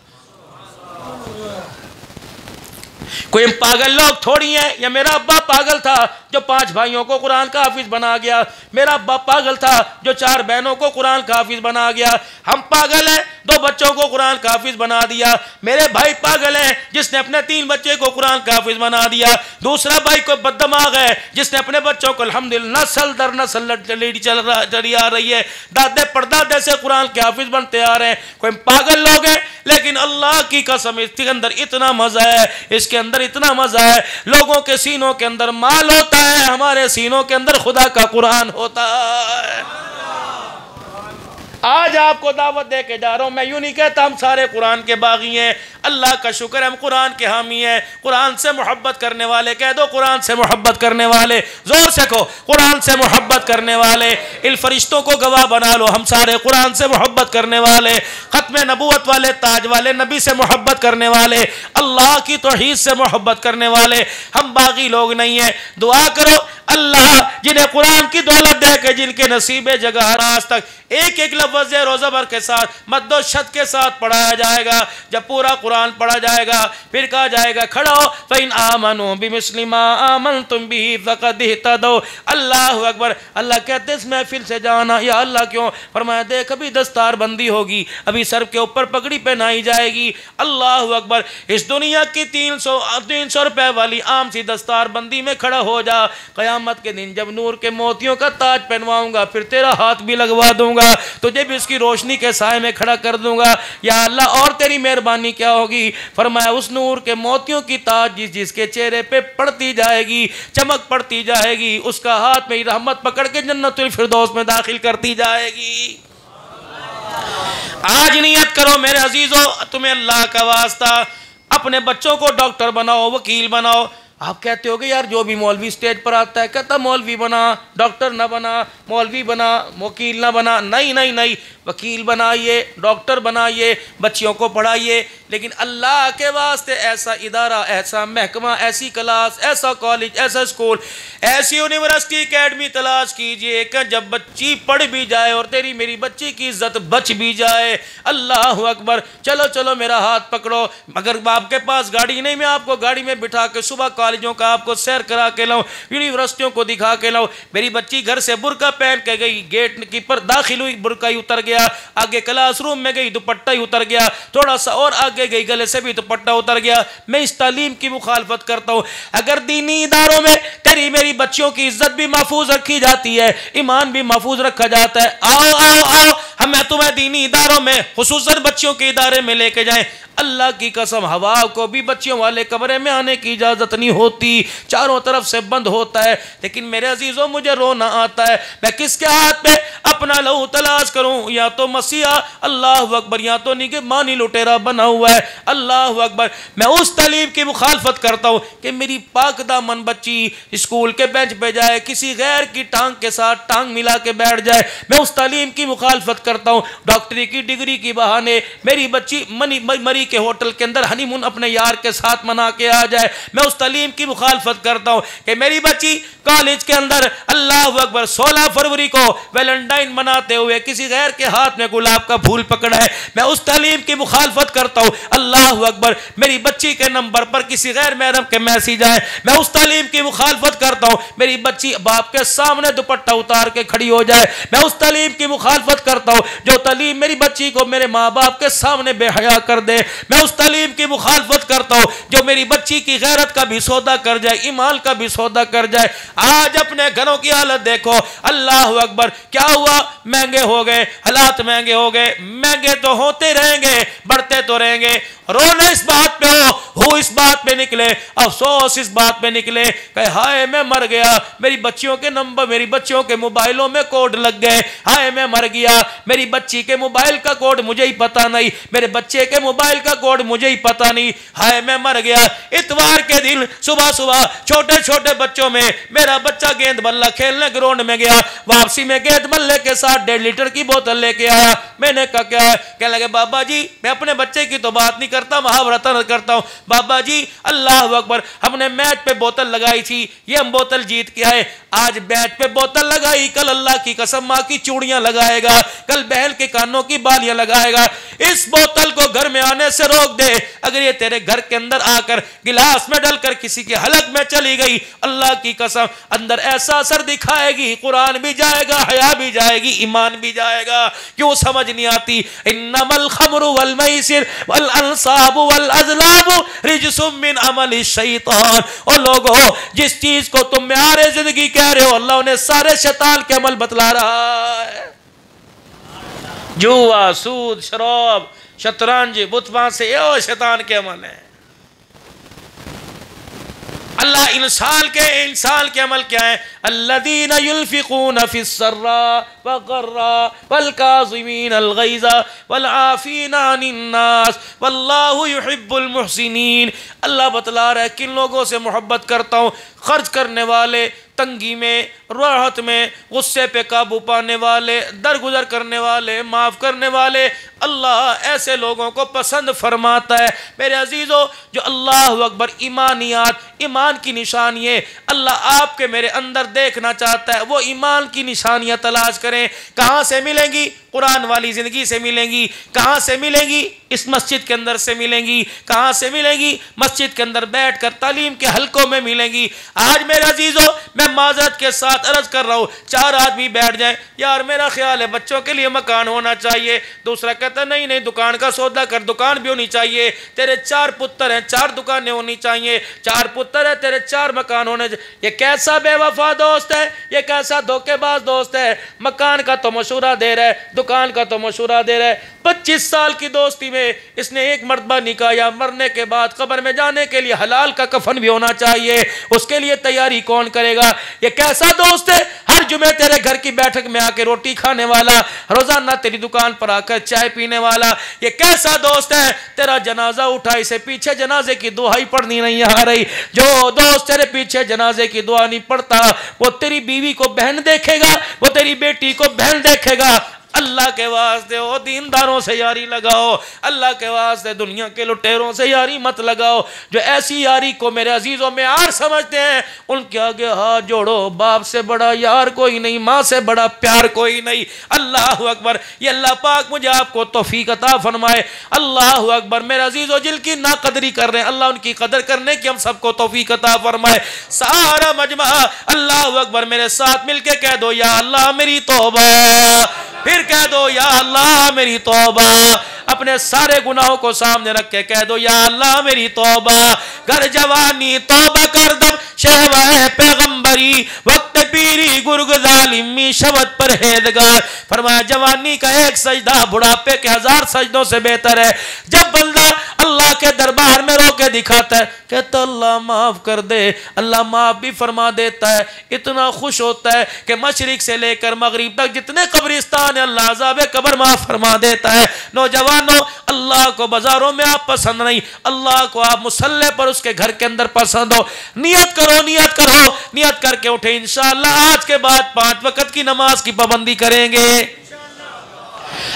कोई पागल लोग थोड़ी हैं। या मेरा अब्बा पागल था जो 5 भाइयों को कुरान का हाफिज बना गया, मेरा अब्बा पागल था जो 4 बहनों को कुरान का हाफिज बना गया। हम पागल हैं, 2 बच्चों को कुरान का हाफिज बना दिया। मेरे भाई पागल हैं जिसने अपने 3 बच्चे को कुरान का हाफिज बना दिया। दूसरा भाई को बददिमाग है जिसने अपने बच्चों को अल्हम्दुलिल्लाह नस्ल दर नस्ल चली आ रही है, दादे परदादे से कुरान के हाफिज बनते आ रहे हैं। कोई पागल लोग हैं, लेकिन अल्लाह की कसम इसके अंदर इतना मजा है, इसके अंदर इतना मजा है। लोगों के सीनों के अंदर माल होता है, हमारे सीनों के अंदर खुदा का कुरान होता है। आज आपको दावत दे के जा रहा हूं। मैं यूं नहीं कहता हम सारे कुरान के बागी हैं, अल्लाह का शुक्र है हम कुरान के हामी हैं। कुरान से मोहब्बत करने वाले कह दो, कुरान से मोहब्बत करने वाले, जोर से कहो कुरान से मोहब्बत करने वाले। इन फरिश्तों को गवाह बना लो, हम सारे कुरान से मोहब्बत करने वाले, खत्म नबूवत वाले, ताज वाले, नबी से मोहब्बत करने वाले, अल्लाह की तौहीद से मोहब्बत करने वाले। हम बागी लोग नहीं हैं। दुआ करो अल्लाह जिन्हें कुरान की दौलत दे के जिनके नसीबे जगह आज तक एक एक लफ्ज़ रोज़ा भर के साथ मद्दो शत के साथ पढ़ाया जाएगा। जब पूरा कुरान कुरान पढ़ा जाएगा, फिर कहा जाएगा खड़ो फ़इन आमनू बिमिस्लि मा आमनतुम बिही फ़क़द इह्तदौ। अल्लाहु अकबर। अल्लाह कहते हैं इस महफिल से जाना। या अल्लाह क्यों? फरमाया देख अभी दस्तार बंदी होगी, अभी सर के ऊपर पगड़ी पहनाई जाएगी। अल्लाहु अकबर। इस दुनिया की 300 रुपए वाली आम सी दस्तार बंदी में खड़ा हो जा। क़यामत के दिन जब नूर के मोतियों का ताज पहनवाऊंगा, फिर तेरा हाथ भी लगवा दूंगा, तुझे भी इसकी रोशनी के साए में खड़ा कर दूंगा। या अल्लाह और तेरी मेहरबानी क्या होगी? फरमाया उस नूर के मोतियों की ताज जिसके चेहरे पे पड़ती जाएगी, चमक पड़ती जाएगी, उसका हाथ में रहमत पकड़ के जन्नतुल फिरदौस में दाखिल करती जाएगी। आज नियत करो मेरे अजीजों, तुम्हें अल्लाह का वास्ता अपने बच्चों को डॉक्टर बनाओ, वकील बनाओ। आप कहते होगे यार जो भी मौलवी स्टेज पर आता है कहता मौलवी बना, डॉक्टर ना बना, मौलवी बना, वकील ना बना। नहीं नहीं नहीं, वकील बनाइए, डॉक्टर बनाइए, बच्चियों को पढ़ाइए, लेकिन अल्लाह के वास्ते ऐसा इदारा, ऐसा महकमा, ऐसी क्लास, ऐसा कॉलेज, ऐसा स्कूल, ऐसी यूनिवर्सिटी, एकेडमी तलाश कीजिए कि जब बच्ची पढ़ भी जाए और तेरी मेरी बच्ची की इज्जत बच भी जाए। अल्लाह अकबर। चलो चलो मेरा हाथ पकड़ो, अगर आपके पास गाड़ी नहीं, मैं आपको गाड़ी में बिठा के सुबह कॉलेजों का आपको सैर करा के लाऊं, यूनिवर्सिटियों को दिखा के लाऊं। मेरी बच्ची घर से बुर्का पहन के गई, गेट की पर दाखिल हुई, बुर्का ही उतर गया, आगे क्लासरूम में गई, दुपट्टा ही उतर गया, थोड़ा सा और आगे गई, गले से भी दुपट्टा उतर गया। मैं इस तालीम की मुखालफत करता हूँ। अगर दीनी इदारों में तेरी मेरी बच्चियों की इज्जत भी महफूज रखी जाती है, ईमान भी महफूज रखा जाता है, आओ आओ आओ हमें तुम्हें दीनी इदारों में, खुसूसन बच्चियों के इदारे में लेके जाएं। अल्लाह की कसम हवा को भी बच्चियों वाले कमरे में आने की इजाज़त नहीं होती, चारों तरफ से बंद होता है। लेकिन मेरे अजीज़ों मुझे रोना आता है, मैं किसके हाथ में अपना लहू तलाश करूं? या तो मसीहा अल्लाह अकबर, या तो निगहबानी लुटेरा बना हुआ है। अल्लाह अकबर। मैं उस तालीम की मुखालफत करता हूँ कि मेरी पाक दामन बच्ची स्कूल के बेंच पे जाए, किसी गैर की टांग के साथ टांग मिला के बैठ जाए। मैं उस तालीम की मुखालफत करता हूँ। डॉक्टरी की डिग्री की बहाने मेरी बच्ची मरी के होटल के अंदर हनीमून अपने यार के साथ मना के आ जाए। मैं उस तालीम की मुखालफत करता हूँ कि मेरी बच्ची कॉलेज के अंदर अल्लाह अकबर 16 फरवरी को वैलेंटाइन मनाते हुए किसी गैर के हाथ में गुलाब का फूल पकड़ा है। मैं उस तालीम की मुखालफत करता हूँ। अल्लाह अकबर। मेरी बच्ची के नंबर पर किसी गैर महरम के मैसेज आए, मैं उस तालीम की मुखालफत करता हूँ। मेरी बच्ची बाप के सामने दुपट्टा उतार के खड़ी हो जाए, मैं उस तालीम की मुखालफत करता हूँ। जो तालीम मेरी बच्ची को मेरे माँ बाप के सामने बेहया कर दे, मैं उस तालीम की मुखालफत करता हूँ। जो मेरी बच्ची की गैरत का भी सौदा कर जाए, ईमान का भी सौदा कर जाए। आज अपने घरों की हालत देखो। अल्लाह अकबर। क्या हुआ? महंगे हो गए, हालात महंगे हो गए। महंगे तो होते रहेंगे, बढ़ते तो रहेंगे। रोना इस बात पे हो इस बात पे निकले, अफसोस इस बात पे निकले कि हाय मैं मर गया, मेरी बच्चियों के नंबर, मेरी बच्चियों के मोबाइलों में कोड लग गए। हाय मैं मर गया, मेरी बच्ची के मोबाइल का कोड मुझे ही पता नहीं, मेरे बच्चे के मोबाइल का कोड मुझे ही पता नहीं। हाय मैं मर गया। इतवार के दिन सुबह सुबह छोटे छोटे बच्चों में मेरा बच्चा गेंद बल्ला खेलने ग्राउंड में गया, वापसी में गेंद बल्ले के साथ 1.5 लीटर की बोतल लेके आया। मैंने कहा क्या है? कहने लगे बाबा जी मैं अपने बच्चे की तो बात नहीं करता, महाव्रतन करता हूँ। बाबा जी अल्लाह अकबर, हमने मैच पे बोतल लगाई थी, ये हम बोतल जीत के आए। आज मैच पे बोतल लगाई, कल अल्लाह की कसम माँ की चूड़ियां लगाएगा, कल बहन के कानों की बालियां लगाएगा। इस बोतल को घर में आने से रोक दे। अगर ये तेरे घर के अंदर आकर गिलास में डलकर किसी के हलक में चली गई, अल्लाह की कसम अंदर ऐसा असर दिखाएगी, कुरान भी जाएगा, हया भी जाएगी, ईमान भी जाएगा। क्यों समझ नहीं आती? इन्नमल खमरु वल मैसिर वल अंसाबु वल अज़लामु रिजसुम मिन अमलि शैतान। और लोगों जिस चीज को तुम म्यारे जिंदगी कह रहे हो, अल्लाह ने सारे शैतान के अमल बतला रहा है। जुआ, सूद, शराब, शतरंज, बुतवा से ये शैतान के अमल है। अल्लाह इंसान के अमल क्या है? अल्लज़ीना युनफ़िक़ूना फ़िस्सर्रा वग़र्रा वल्काज़िमीनल ग़ैज़ा वलआफ़ीना अनिन्नास वल्लाहु युहिब्बुल मुहसिनीन। अल्लाह बतला रहा है किन लोगों से मोहब्बत करता हूँ? खर्च करने वाले, तंगी में, राहत में, गुस्से पे काबू पाने वाले, दरगुजर करने वाले, माफ़ करने वाले अल्लाह ऐसे लोगों को पसंद फरमाता है। मेरे अजीज़ों, जो अल्लाह अकबर ईमानियात, ईमान की निशानियाँ अल्लाह आपके मेरे अंदर देखना चाहता है, वो ईमान की निशानियाँ तलाश करें। कहाँ से मिलेंगी? कुरान वाली ज़िंदगी से मिलेंगी। कहाँ से मिलेंगी? इस मस्जिद के अंदर से मिलेंगी। कहाँ से मिलेंगी? मस्जिद के अंदर बैठ कर तालीम के हलकों में मिलेंगी। आज मेरे अजीज़ों, मैं माजरत के साथ अर्ज़ कर रहा हूँ, 4 आदमी बैठ जाएं, यार मेरा ख्याल है बच्चों के लिए मकान होना चाहिए। दूसरा कहता नहीं नहीं, दुकान का सौदा कर, दुकान भी होनी चाहिए। तेरे 4 पुत्र हैं, 4 दुकानें होनी चाहिए। 4 पुत्र है, तेरे 4 मकान होने चाहिए। ये कैसा बेवफा दोस्त है, ये कैसा धोखेबाज दोस्त है। मकान का तो मशूरा दे रहा है, दुकान का तो मशूरा दे रहा है। 25 साल की दोस्ती में इसने एक मरतबा निकाया, मरने के बाद कब्र में जाने के लिए हलाल का कफन भी होना चाहिए, उसके लिए तैयारी कौन करेगा? ये कैसा दोस्त है, हर जुमे तेरे घर की बैठक में आके रोटी खाने वाला, रोजाना तेरी दुकान पर आकर चाय पीने वाला। ये कैसा दोस्त है, तेरा जनाजा उठा, इसे पीछे जनाजे की दुआ ही पढ़नी नहीं आ रही। जो दोस्त तेरे पीछे जनाजे की दुआ नहीं पढ़ता, वो तेरी बीवी को बहन देखेगा, वो तेरी बेटी को बहन देखेगा। अल्लाह के वास्ते ओ दीनदारों से यारी लगाओ, अल्लाह के वास्ते दुनिया के लुटेरों से यारी मत लगाओ। जो ऐसी यारी को मेरे अजीज़ों में यार समझते हैं, उनके आगे हाथ जोड़ो। बाप से बड़ा यार कोई नहीं, माँ से बड़ा प्यार कोई नहीं। अल्लाह अकबर। ये अल्लाह पाक मुझे आपको तौफीक अता फरमाए। अल्लाह अकबर। मेरे अजीज़ों, जिनकी नाकदरी कर रहे हैं, अल्लाह उनकी कदर करने की हम सबको तौफीक अता फरमाए। सारा मजमा अल्लाह अकबर मेरे साथ मिलके कह दो, या अल्लाह मेरी तौबा। फिर कह दो, या अल्लाह मेरी तौबा। अपने सारे गुनाहों को सामने रख के कह दो, या अल्लाह मेरी तौबा। कर जवानी तौबा कर दब शहवाए पैगंबरी, वक्त पीरी गुरगुजालिमी शबद परहेजगार। फरमाया जवानी का एक सजदा बुढ़ापे के 1000 सजदों से बेहतर है। जब बंदा अल्लाह के दरबार में रोके दिखाता है, कहता अल्लाह माफ कर दे, अल्लाह माफ भी फरमा देता है। इतना खुश होता है कि मशरिक से लेकर मगरिब तक जितने कब्रिस्तान है, अल्लाह अज़ाबे कब्र माफ फरमा देता है। नौजवानों, अल्लाह को बाजारों में आप पसंद नहीं, अल्लाह को आप मुसल्ले पर उसके घर के अंदर पसंद हो। नियत करो, नियत करो, नियत करके उठे, इंशाअल्लाह आज के बाद 5 वक्त की नमाज की पाबंदी करेंगे।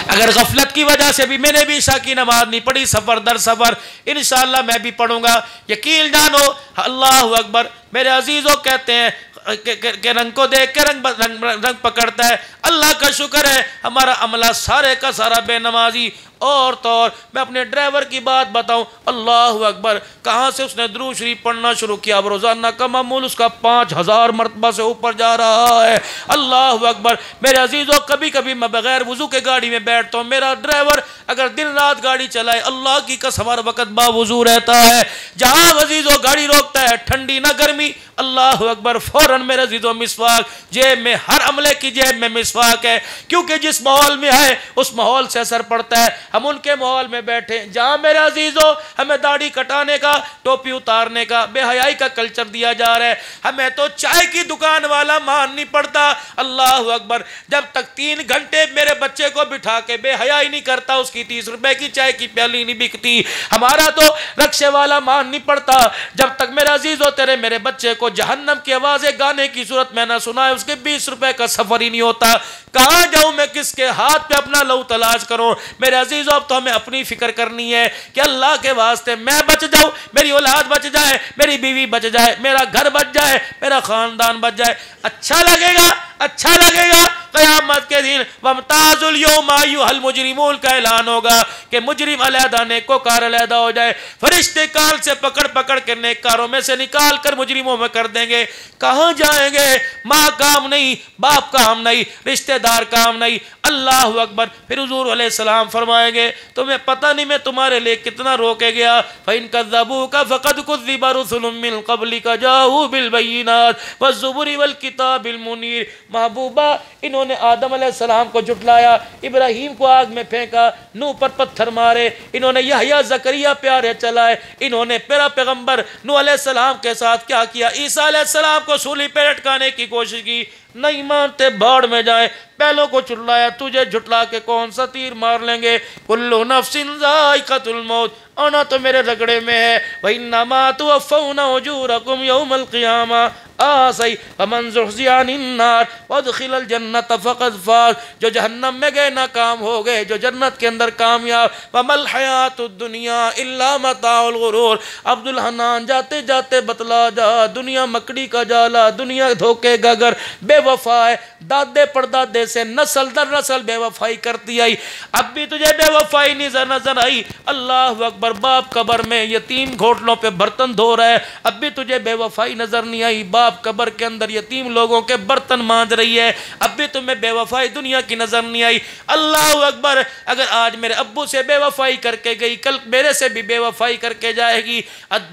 अगर गफलत की वजह से भी मैंने भी ईशा की नमाज नहीं पढ़ी, सफर दर सफर, इंशाअल्लाह मैं भी पढ़ूंगा। यकीन जानो, अल्लाह अकबर। मेरे अजीजों, कहते हैं के रंग को देख के रंग पकड़ता है। अल्लाह का शुक्र है, हमारा अमला सारे का सारा बेनमाजी। और तो और मैं अपने ड्राइवर की बात बताऊं, अल्लाह अकबर, कहाँ से उसने दुरूद शरीफ पढ़ना शुरू किया, अब रोज़ाना का मामूल उसका 5000 मरतबा से ऊपर जा रहा है। अल्लाह अकबर। मेरे अजीज़ों, कभी कभी मैं बगैर वज़ू के गाड़ी में बैठता हूँ, मेरा ड्राइवर अगर दिन रात गाड़ी चलाए, अल्लाह की कसम हर वक्त बावजू रहता है। जहाँ अजीज़ों गाड़ी रोकता है, ठंडी ना गर्मी, अल्लाह अकबर, फौरन मेरे अजीज़ों मिसवाक जेब में, हर अमले की जेब में मिसवाक है। क्योंकि जिस माहौल में है उस माहौल से असर पड़ता है। हम उनके माहौल में बैठे जहाँ मेरे अजीज़ों हमें दाढ़ी कटाने का, टोपी उतारने का, बेहयाई का कल्चर दिया जा रहा है। हमें तो चाय की दुकान वाला मान नहीं पड़ता। अल्लाह अकबर। जब तक 3 घंटे मेरे बच्चे को बिठा के बेहयाई नहीं करता, उसकी 30 रुपए की चाय की प्याली नहीं बिकती। हमारा तो रक्शे वाला मान नहीं पड़ता। जब तक मेरे अजीज़ों तेरे मेरे बच्चे को जहन्नम की आवाज़ें गाने की सूरत में ना सुनाए, उसके 20 रुपए का सफर ही नहीं होता। कहाँ जाऊँ मैं, किसके हाथ पे अपना लहू तलाश करूँ? मेरे अजीज़ों, अब तो हमें अपनी फिक्र करनी है कि अल्लाह के वास्ते मैं बच जाऊँ, मेरी औलाद बच जाए, मेरी बीवी बच जाए, मेरा घर बच जाए, मेरा खानदान बच जाए। अच्छा लगेगा, अच्छा लगेगा। क़यामत के दिन वमताजुल यौमा अय्युहल मुजरिमून का ऐलान होगा कि मुजरिम अलहदा, नेकोकार अलहदा हो जाए। फरिश्ते काल से पकड़ पकड़ के नेककारों में से निकाल कर मुजरिमों में कर देंगे। कहाँ जाएंगे? माँ काम नहीं, बाप काम नहीं, रिश्तेदार काम नहीं। अल्लाह अकबर। फिर हुजूर अलैहिस्सलाम फरमाएंगे, तुम्हें पता नहीं मैं तुम्हारे लिए कितना रोके गया। फ़इन कज़्ज़बूका फ़क़द कुज़्ज़िबा रुसुलुम मिन क़ब्लिका जाऊ बिल बय्यिनात वज़्ज़ुबुरि वल किताबिल मुनीर। महबूबा, इन्होंने आदम अलैहिस्सलाम को झुटलाया, इब्राहीम को आग में फेंका, नूह पर पत्थर मारे, इन्होंने यहया ज़करिया प्यारे चलाए, इन्होंने मेरा पैगंबर नूह अलैहिस्सलाम के साथ क्या किया? ईसा अलैहिस्सलाम को सूली पे लटकाने की कोशिश की, नहीं मानते, बाढ़ में जाए। पहलों को चुटलाया, तुझे झुटला के कौन सा तीर मार लेंगे? कुल्लु नफ्सिन ज़ाइक़तुल मौत, आना तो मेरे रगड़े में है। वइन्नमा तुवफ़्फ़ौना उजूरकुम यौमल क़ियामा, सही फमन ज़ुहज़िया अनिन्नार वदखिलल जन्नत फ़क़द फ़ाज़, जो जहन्नम में गए नाकाम हो गए, जो जन्नत के अंदर कामयाब। वमल हयातुद दुनिया इल्ला मताउल गुरूर। अब्दुल हन्नान जाते जाते बतला जा, दुनिया मकड़ी का जाला, दुनिया धोखे का घर, बेवफा है। दादे परदादे से नस्ल दर नस्ल बेवफाई करती आई, अब भी तुझे बेवफाई नजर आई। अल्लाह अकबर, बाप कब्र में यतीम घोटलों पे बर्तन धो रहा है, अब भी तुझे बेवफाई नजर नहीं आई। बाप कब्र के अंदर यतीम लोगों के बर्तन मांज रही है, अब भी तुम्हें बेवफाई दुनिया की नजर नहीं आई। अल्लाह अकबर, अगर आज मेरे अब्बू से बेवफाई करके गई, कल मेरे से भी बेवफाई करके जाएगी।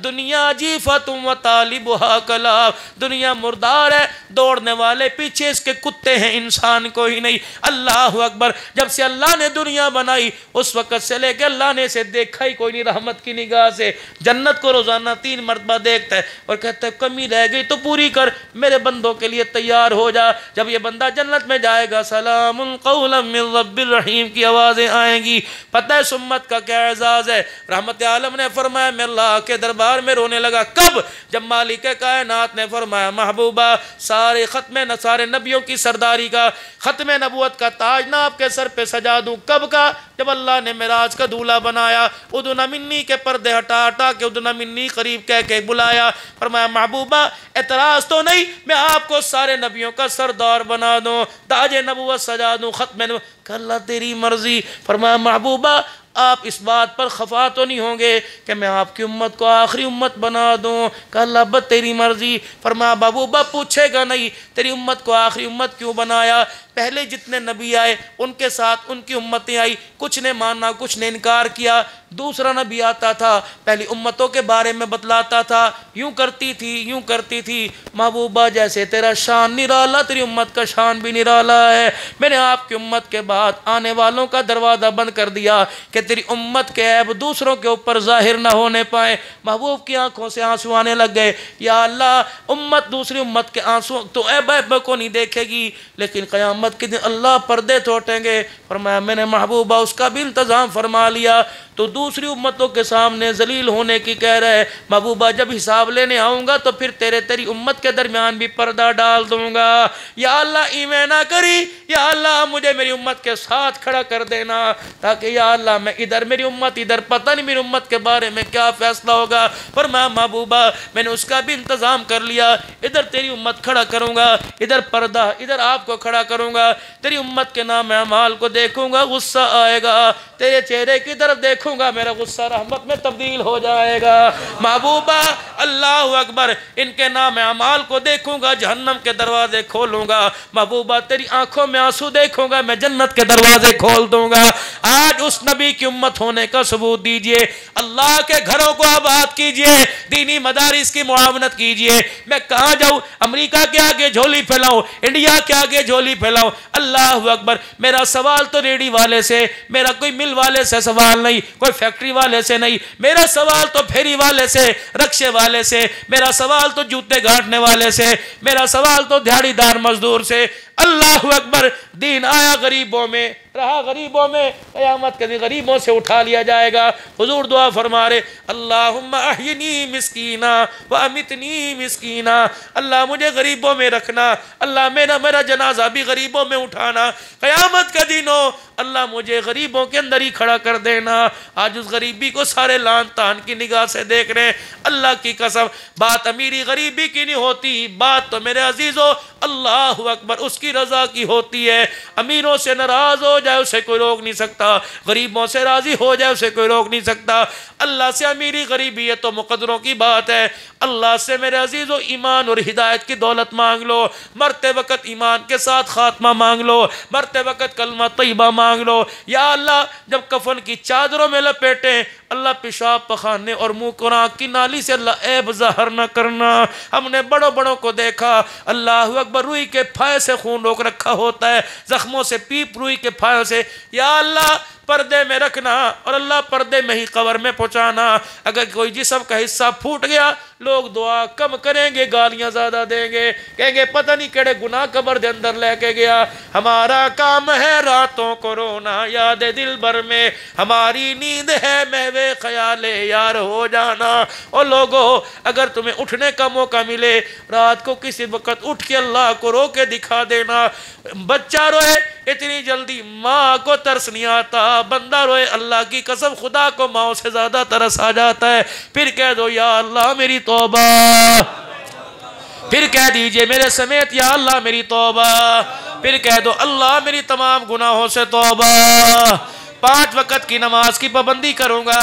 दुनिया जीफतुम व तालिबुहा कलाब, दुनिया मुर्दार है, दौड़ने वाले पीछे इसके कुत्ते हैं, इंसान को ही नहीं। अल्लाह अकबर, जब से अल्लाह ने दुनिया बनाई उस वक़्त से लेकर अल्लाह ने इसे देखा ही कोई नहीं रहमत की निगाह से। जन्नत को रोज़ाना 3 मरतबा देखता है और कहता है कमी रह गई तो पूरी कर, मेरे बंदों के लिए तैयार हो जा। जब ये बंदा जन्नत में जाएगा, सलामुन क़ौलन मिन रब्बिर रहीम की आवाज़ें आएंगी। पता है इस उम्मत का क्या एजाज़ है? रहमत आलम ने फरमाया मैं अल्लाह के दरबार में रोने लगा। कब? जब मालिक कायनात ने फरमाया महबूबा सारे ख़त्मे न सारे नबियों की सरदारी का, ख़त्मे नबूवत का ताज ना आपके सर पे सजा दूँ। कब का? जब अल्लाह ने मेराज का दूल्हा बनाया, उदुना मिन्नी के पर्दे हटा हटा के उदुना मिन्नी करीब कह के बुलाया। फरमाया महबूबा एतराज़ तो नहीं, मैं आपको सारे नबियों का सरदार बना दूँ, ताज नबूवत सजा दूँ, ख़त्मे अल्लाह तेरी मर्ज़ी। फरमाया महबूबा आप इस बात पर खफा तो नहीं होंगे कि मैं आपकी उम्मत को आखिरी उम्मत बना दूँ? अल्लाह बस तेरी मर्ज़ी। फरमाया महबूबा पूछेगा नहीं तेरी उम्मत को आखिरी उम्मत क्यों बनाया? पहले जितने नबी आए उनके साथ उनकी उम्मतें आई, कुछ ने माना कुछ ने इनकार किया। दूसरा नबी आता था, पहली उम्मतों के बारे में बतलाता था, यूँ करती थी यूँ करती थी। महबूबा जैसे तेरा शान निराला, तेरी उम्मत का शान भी निराला है। मैंने आपकी उम्मत के बाद आने वालों का दरवाज़ा बंद कर दिया कि तेरी उम्मत के ऐब दूसरों के ऊपर जाहिर ना होने पाए। महबूब की आंखों से आंसू आने लग गए। या अल्लाह, उम्मत दूसरी उम्मत के आंसू तो ऐब को नहीं देखेगी, लेकिन क़यामत के दिन अल्लाह पर्दे तोड़ेंगे। फरमाया मैंने महबूबा उसका भी इंतज़ाम फरमा लिया। तो दूसरी उम्मतों के सामने जलील होने की कह रहे हैं महबूबा जब हिसाब लेने आऊँगा तो फिर तेरी उम्मत के दरमियान भी पर्दा डाल दूँगा। या अल्लाह इवें ना करी, या अल्लाह मुझे मेरी उम्मत के साथ खड़ा कर देना, ताकि या अल्लाह मैं इधर मेरी उम्मत इधर, पता नहीं मेरी उम्मत के बारे में क्या फ़ैसला होगा। पर मैं महबूबा मैंने उसका भी इंतज़ाम कर लिया, इधर तेरी उम्मत खड़ा करूँगा, इधर पर्दा, इधर आपको खड़ा करूँगा। तेरी उम्मत के नाम अमाल को देखूँगा, गुस्सा आएगा, तेरे चेहरे की तरफ देखूँगा, मेरा गुस्सा रहमत में तब्दील हो जाएगा। महबूबा अल्लाह अकबर, इनके नाम अमाल को देखूँगा, जहन्नम के दरवाजे खोलूँगा। महबूबा तेरी आंखों में आंसू देखूँगा, मैं जन्नत के दरवाजे खोल दूँगा। आज उस नबी की उम्मत होने का सबूत दीजिए, अल्लाह के घरों को आबाद कीजिए, दीनी मदारिस की मुआवनत कीजिए। मैं कहाँ जाऊँ? अमेरिका के आगे झोली फैलाऊँ, इंडिया के आगे झोली फैलाऊँ? अल्लाह अकबर, मेरा सवाल तो रेडी वाले से, मेरा कोई मिल वाले से सवाल नहीं, कोई फैक्ट्री वाले से नहीं, मेरा सवाल तो फेरी वाले से, रक्शे वाले से, मेरा सवाल तो जूते गांठने वाले से, मेरा सवाल तो दिहाड़ीदार मजदूर से। अल्लाह अकबर, दीन आया गरीबों में, रहा गरीबों में, क़यामत के दिन गरीबों से उठा लिया जाएगा। हुजूर दुआ फरमा रहे अल्लाहुम्मा अहयिनी मिस्कीना व अमितनी मिस्कीना, अल्लाह मुझे गरीबों में रखना, अल्लाह मेरा जनाजा भी गरीबों में उठाना, क़यामत का दिन हो अल्लाह मुझे गरीबों के अंदर ही खड़ा कर देना। आज उस गरीबी को सारे लान तान की निगाह से देख रहे हैं। अल्लाह की कसम, बात अमीरी गरीबी की नहीं होती, बात तो मेरे अजीज़ों अल्लाह अकबर उसकी रज़ा की होती है। अमीरों से नाराज़ हो जाए उसे कोई रोक नहीं सकता, गरीबों से राज़ी हो जाए उसे कोई रोक नहीं सकता। अल्लाह से अमीरी गरीबी है तो मुक़द्दरों की बात है। अल्लाह से मेरे अजीज़ों ईमान और हिदायत की दौलत मांग लो, मरते वक़्त ईमान के साथ ख़ात्मा मांग लो, मरते वक़्त कलमा तैयबा मांग लो। या अल्लाह जब कफन की चादरों में लपेटे, अल्लाह पेशाब पखाने और मुँह को नाक की नाली से अल्लाह ऐब ज़ाहिर न करना। हमने बड़ों बड़ों को देखा, अल्लाह अकबर, रुई के फाये से खून रोक रखा होता है, ज़ख्मों से पीप रुई के फायों से। या अल्लाह पर्दे में रखना और अल्लाह पर्दे में ही कब्र में पहुँचाना। अगर कोई जिस्म का हिस्सा फूट गया लोग दुआ कम करेंगे, गालियाँ ज़्यादा देंगे, कहेंगे पता नहीं केड़े गुनाह कब्र के अंदर लेके गया। हमारा काम है रातों को रोना याद दिल भर में, हमारी नींद है महवे ख्याले यार हो जाना। और लोगों अगर तुम्हें उठने का मौका मिले रात को किसी वक्त उठ के अल्लाह को रो के दिखा देना। बच्चा रोए इतनी जल्दी माँ को तरस नहीं आता, बंदा रोए अल्लाह की कसम खुदा को माँ से ज्यादा तरस आ जाता है। फिर कह दो या अल्लाह मेरी तौबा, फिर कह दीजिए मेरे समेत या अल्लाह मेरी तौबा, फिर कह दो अल्लाह मेरी तमाम गुनाहों से तौबा। 5 वक्त की नमाज की पाबंदी करूंगा।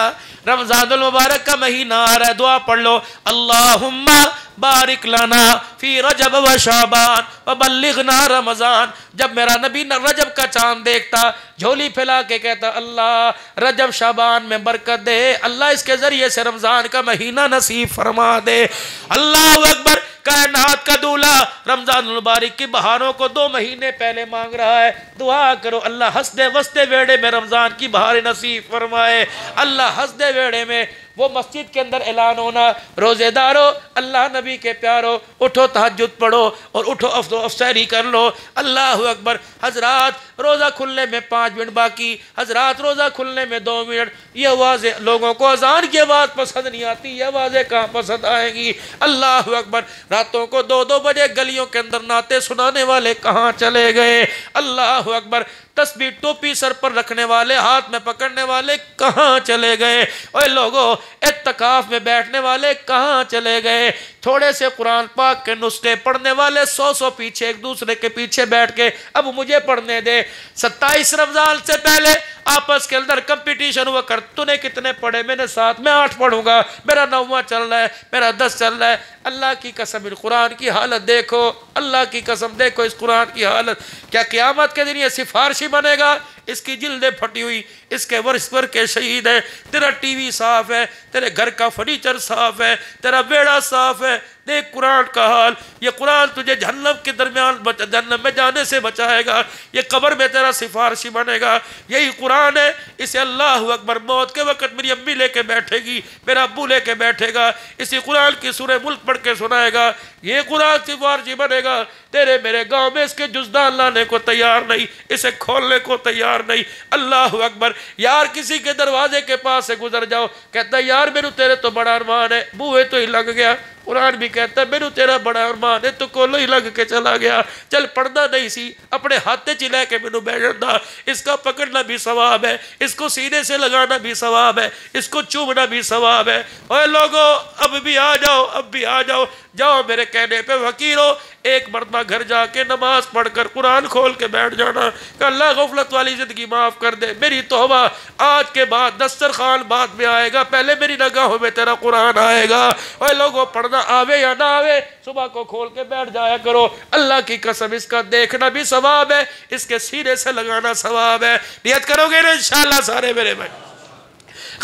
रमजानुल मुबारक का महीना आ रहा है, दुआ पढ़ लो अल्लाहुम्मा बारिक लना फी रजब व शाबान व बल्लिगना रमजान। जब मेरा नबी रजब का चांद देखता झोली फैला के कहता अल्लाह रजब शाबान में बरकत दे, अल्लाह इसके जरिए से रमजान का महीना नसीब फरमा दे। अल्लाह अकबर, कायनात का दूल्हा रमजानुल मुबारक की बहारों को 2 महीने पहले मांग रहा है। दुआ करो अल्लाह हंसदे वसदे वेड़े में रमजान की बहार नसीब फरमाए। अल्लाह हंसदे वेड़े में वो मस्जिद के अंदर ऐलान होना रोजेदारो अल्लाह नबी के प्यारो उठो तहज्जुद पढ़ो और उठो अफसरी कर लो। अल्लाह अकबर। हजरात रोज़ा खुलने में 5 मिनट बाकी, हजरात रोज़ा खुलने में 2 मिनट। ये आवाज़ें लोगों को अजान की आवाज़ पसंद नहीं आती, ये आवाज़ें कहाँ पसंद आएंगी। अल्लाह अकबर। रातों को 2-2 बजे गलियों के अंदर नाते सुनाने वाले कहाँ चले गए। अल्लाह अकबर। तस्बीह टोपी सर पर रखने वाले हाथ में पकड़ने वाले कहाँ चले गए। और लोगों इत्तिकाफ में बैठने वाले कहाँ चले गए। थोड़े से कुरान पाक के नुस्खे पढ़ने वाले 100 पीछे एक दूसरे के पीछे बैठ के अब मुझे पढ़ने दे। 27 रमजान से पहले आपस के अंदर कंपटीशन हुआ कर, तूने कितने पढ़े, मैंने 7, मैं 8 पढ़ूंगा, मेरा 9वां चल रहा है, मेरा 10 चल रहा है। अल्लाह की कसम इस कुरान की हालत देखो, अल्लाह की कसम देखो इस कुरान की हालत। क्या क़यामत के दिन ये सिफारशी बनेगा? इसकी जिल्दें फटी हुई, इसके वर्ष के शहीद है, तेरा टीवी साफ है, तेरे घर का फर्नीचर साफ है, तेरा बेड़ा साफ है। देख कुरान का हाल। ये कुरान तुझे जहन्नम के दरमियान जहन्नम में जाने से बचाएगा, ये कब्र में तेरा सिफारशी बनेगा। यही कुरान है, इसे अल्लाह अकबर मौत के वक्त मेरी अम्मी लेके बैठेगी, मेरा अब्बू लेके बैठेगा, इसी कुरान की सूरह मुल्क पढ़ के सुनाएगा। ये कुरान सिफारशी बनेगा। तेरे मेरे गांव में इसके जुज़दान लाने को तैयार नहीं, इसे खोलने को तैयार नहीं। अल्लाह अकबर। यार किसी के दरवाजे के पास से गुजर जाओ, कहता है यार मेरू तेरे तो बड़ा अरमान है, बूहे तो ही लग गया। कुरान भी कहता है मेरू तेरा बड़ा अरमान है, तो कोलो ही लग के चला गया। चल पढ़ना नहीं सी, अपने हाथे च लैके मैनू बैठना। इसका पकड़ना भी सवाब है, इसको सीने से लगाना भी सवाब है, इसको चूमना भी सवाब है। और लोगों अब भी आ जाओ, अब भी आ जाओ। जाओ मेरे कहने पे फकीरो, एक मरतबा घर जाके नमाज पढ़कर कुरान खोल के बैठ जाना। अल्लाह गफलत वाली जिंदगी माफ कर दे, मेरी तौबा। आज के बाद दस्तरखान बाद में आएगा, पहले मेरी निगाहों में तेरा कुरान आएगा। और लोगों पढ़ना आवे या ना आवे, सुबह को खोल के बैठ जाया करो। अल्लाह की कसम इसका देखना भी सवाब है, इसके सीने से लगाना सवाब है। नियत करोगे ना इंशाअल्लाह सारे मेरे भाई,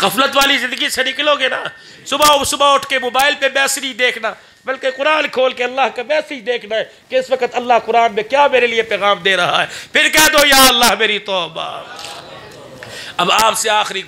गफलत वाली जिंदगी से निकलोगे ना। सुबह सुबह उठ के मोबाइल पे मैसेज देखना, बल्कि कुरान खोल के अल्लाह का मैसेज देखना है कि इस वक्त अल्लाह कुरान में क्या मेरे लिए पैगाम दे रहा है। फिर कह दो या अल्लाह मेरी तौबा। अब आपसे आखिरी